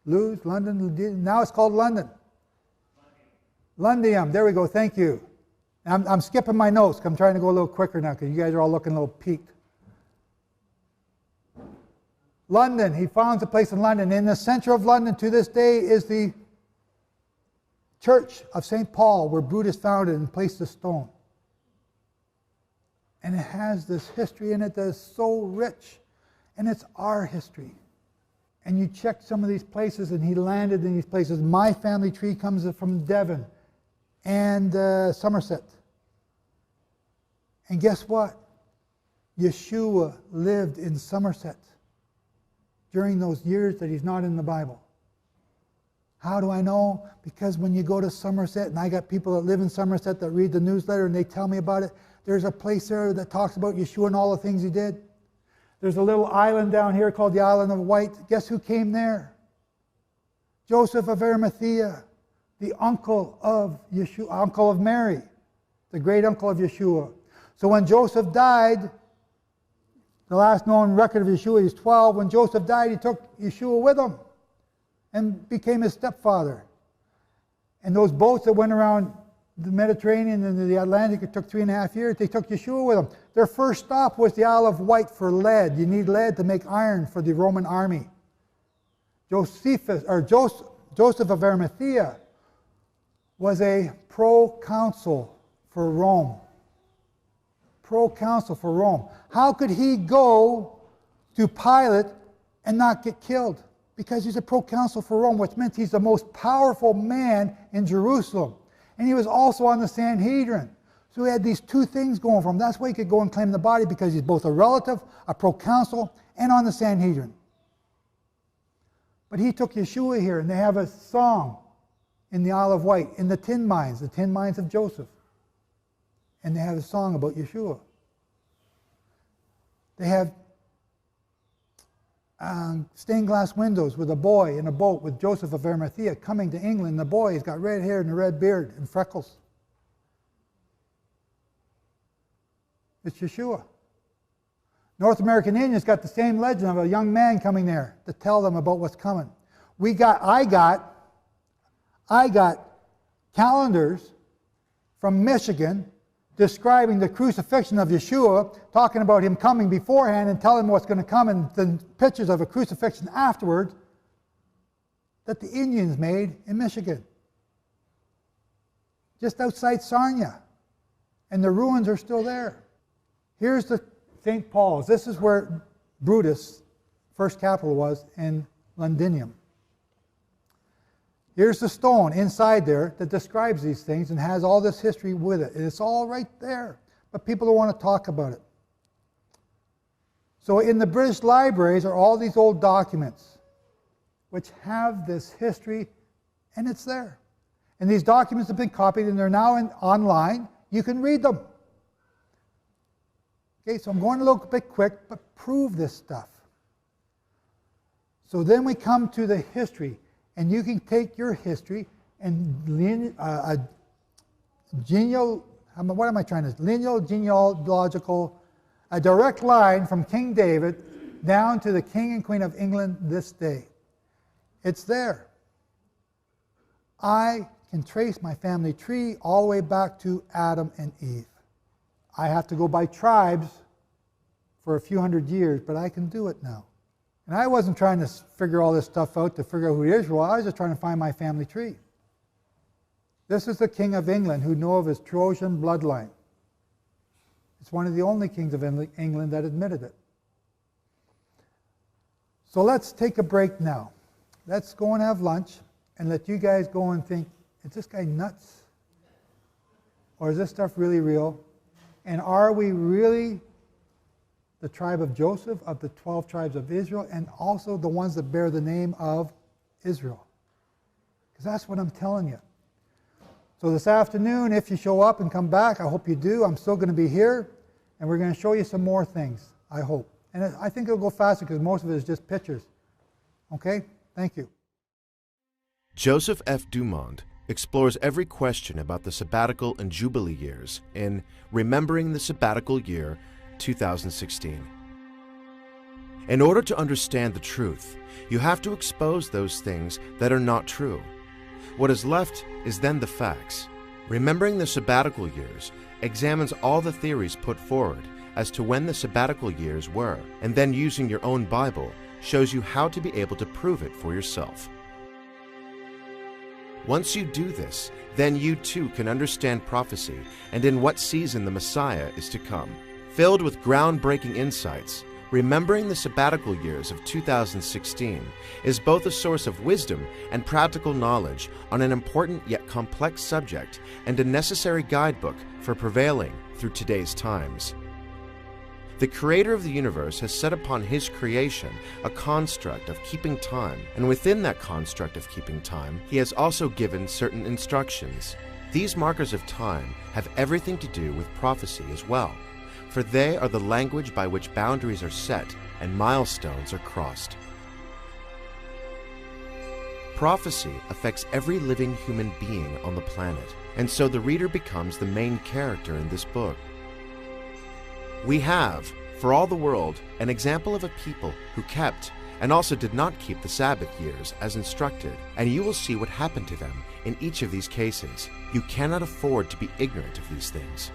Luz, London, Ludinium. Now it's called London. Lundium, there we go, thank you. I'm skipping my notes. I'm trying to go a little quicker now because you guys are all looking a little peaked. London, he founds a place in London. In the center of London to this day is the Church of St. Paul, where Brutus founded and placed the stone. And it has this history in it that is so rich. And it's our history. And you check some of these places, and he landed in these places. My family tree comes from Devon and Somerset. And guess what? Yeshua lived in Somerset during those years that he's not in the Bible. How do I know? Because when you go to Somerset, and I got people that live in Somerset that read the newsletter and they tell me about it, there's a place there that talks about Yeshua and all the things he did. There's a little island down here called the Island of Wight. Guess who came there? Joseph of Arimathea, the uncle of Yeshua, uncle of Mary, the great uncle of Yeshua. So when Joseph died, the last known record of Yeshua, he's 12. When Joseph died, he took Yeshua with him and became his stepfather. And those boats that went around the Mediterranean and the Atlantic, it took 3.5 years, they took Yeshua with them. Their first stop was the Isle of Wight for lead. You need lead to make iron for the Roman army. Joseph of Arimathea was a proconsul for Rome. Proconsul for Rome. How could he go to Pilate and not get killed? Because he's a proconsul for Rome, which meant he's the most powerful man in Jerusalem. And he was also on the Sanhedrin. So he had these two things going for him. That's why he could go and claim the body, because he's both a relative, a proconsul, and on the Sanhedrin. But he took Yeshua here, and they have a song in the Isle of Wight, in the tin mines of Joseph. And they have a song about Yeshua. They have stained glass windows with a boy in a boat with Joseph of Arimathea coming to England. The boy, he's got red hair and a red beard and freckles. It's Yeshua. North American Indians got the same legend of a young man coming there to tell them about what's coming. I got calendars from Michigan describing the crucifixion of Yeshua, talking about him coming beforehand and telling what's going to come, and then pictures of a crucifixion afterwards that the Indians made in Michigan, just outside Sarnia. And the ruins are still there. Here's the St. Paul's. This is where Brutus' first capital was, in Londinium. Here's the stone inside there that describes these things and has all this history with it. And it's all right there, but people don't want to talk about it. So in the British libraries are all these old documents which have this history, and it's there. And these documents have been copied, and they're now online. You can read them. Okay, so I'm going a little bit quick, but prove this stuff. So then we come to the history. And you can take your history and genealogical, a direct line from King David down to the King and Queen of England this day. It's there. I can trace my family tree all the way back to Adam and Eve. I have to go by tribes for a few hundred years, but I can do it now. And I wasn't trying to figure all this stuff out to figure out who Israel was. I was just trying to find my family tree. This is the King of England who knew of his Trojan bloodline. It's one of the only kings of England that admitted it. So let's take a break now. Let's go and have lunch and let you guys go and think, is this guy nuts? Or is this stuff really real? And are we really the tribe of Joseph, of the 12 tribes of Israel, and also the ones that bear the name of Israel? Because that's what I'm telling you. So this afternoon, if you show up and come back, I hope you do. I'm still going to be here, and we're going to show you some more things, I hope. And I think it'll go faster because most of it is just pictures. Okay? Thank you. Joseph F. Dumond explores every question about the sabbatical and jubilee years in Remembering the Sabbatical Year 2016. In order to understand the truth, you have to expose those things that are not true. What is left is then the facts. Remembering the Sabbatical Years examines all the theories put forward as to when the sabbatical years were, and then using your own Bible shows you how to be able to prove it for yourself. Once you do this, then you too can understand prophecy and in what season the Messiah is to come. Filled with groundbreaking insights, Remembering the Sabbatical Years of 2016 is both a source of wisdom and practical knowledge on an important yet complex subject and a necessary guidebook for prevailing through today's times. The creator of the universe has set upon his creation a construct of keeping time, and within that construct of keeping time, he has also given certain instructions. These markers of time have everything to do with prophecy as well, for they are the language by which boundaries are set and milestones are crossed. Prophecy affects every living human being on the planet, and so the reader becomes the main character in this book. We have, for all the world, an example of a people who kept and also did not keep the Sabbath years as instructed, and you will see what happened to them in each of these cases. You cannot afford to be ignorant of these things.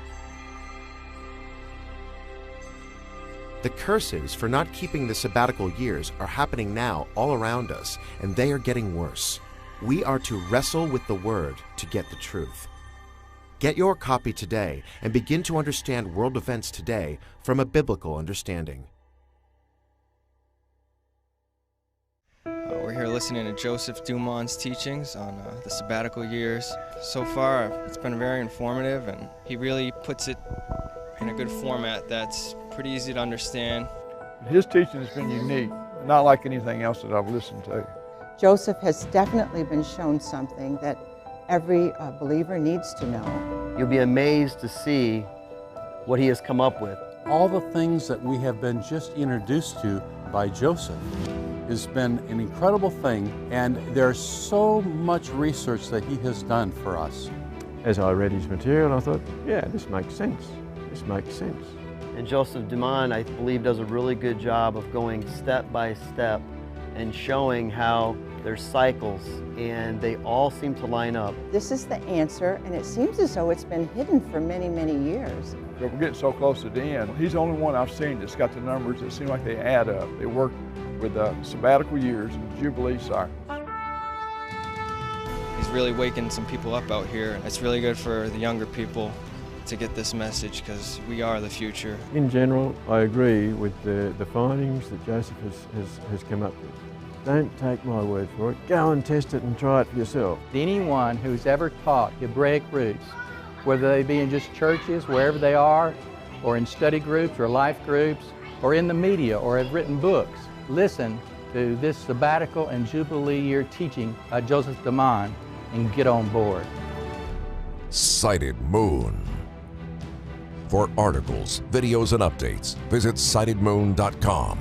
The curses for not keeping the sabbatical years are happening now all around us, and they are getting worse. We are to wrestle with the Word to get the truth. Get your copy today and begin to understand world events today from a biblical understanding. We're here listening to Joseph Dumond's teachings on the sabbatical years. So far, it's been very informative, and he really puts it in a good format that's pretty easy to understand. His teaching has been unique, not like anything else that I've listened to. Joseph has definitely been shown something that every believer needs to know. You'll be amazed to see what he has come up with. All the things that we have been just introduced to by Joseph has been an incredible thing, and there's so much research that he has done for us. As I read his material, I thought, yeah, this makes sense. This makes sense. And Joseph Dumond, I believe, does a really good job of going step by step and showing how there's cycles and they all seem to line up. This is the answer, and it seems as though it's been hidden for many, many years. But we're getting so close to the end. He's the only one I've seen that's got the numbers that seem like they add up. They work with the sabbatical years and Jubilee cycle. He's really waking some people up out here. It's really good for the younger people to get this message, because we are the future. In general, I agree with the findings that Joseph has come up with. Don't take my word for it. Go and test it and try it for yourself. Anyone who's ever taught Hebraic roots, whether they be in just churches, wherever they are, or in study groups or life groups, or in the media, or have written books, listen to this sabbatical and Jubilee year teaching by Joseph Dumond and get on board. Sighted Moon. For articles, videos, and updates, visit sightedmoon.com.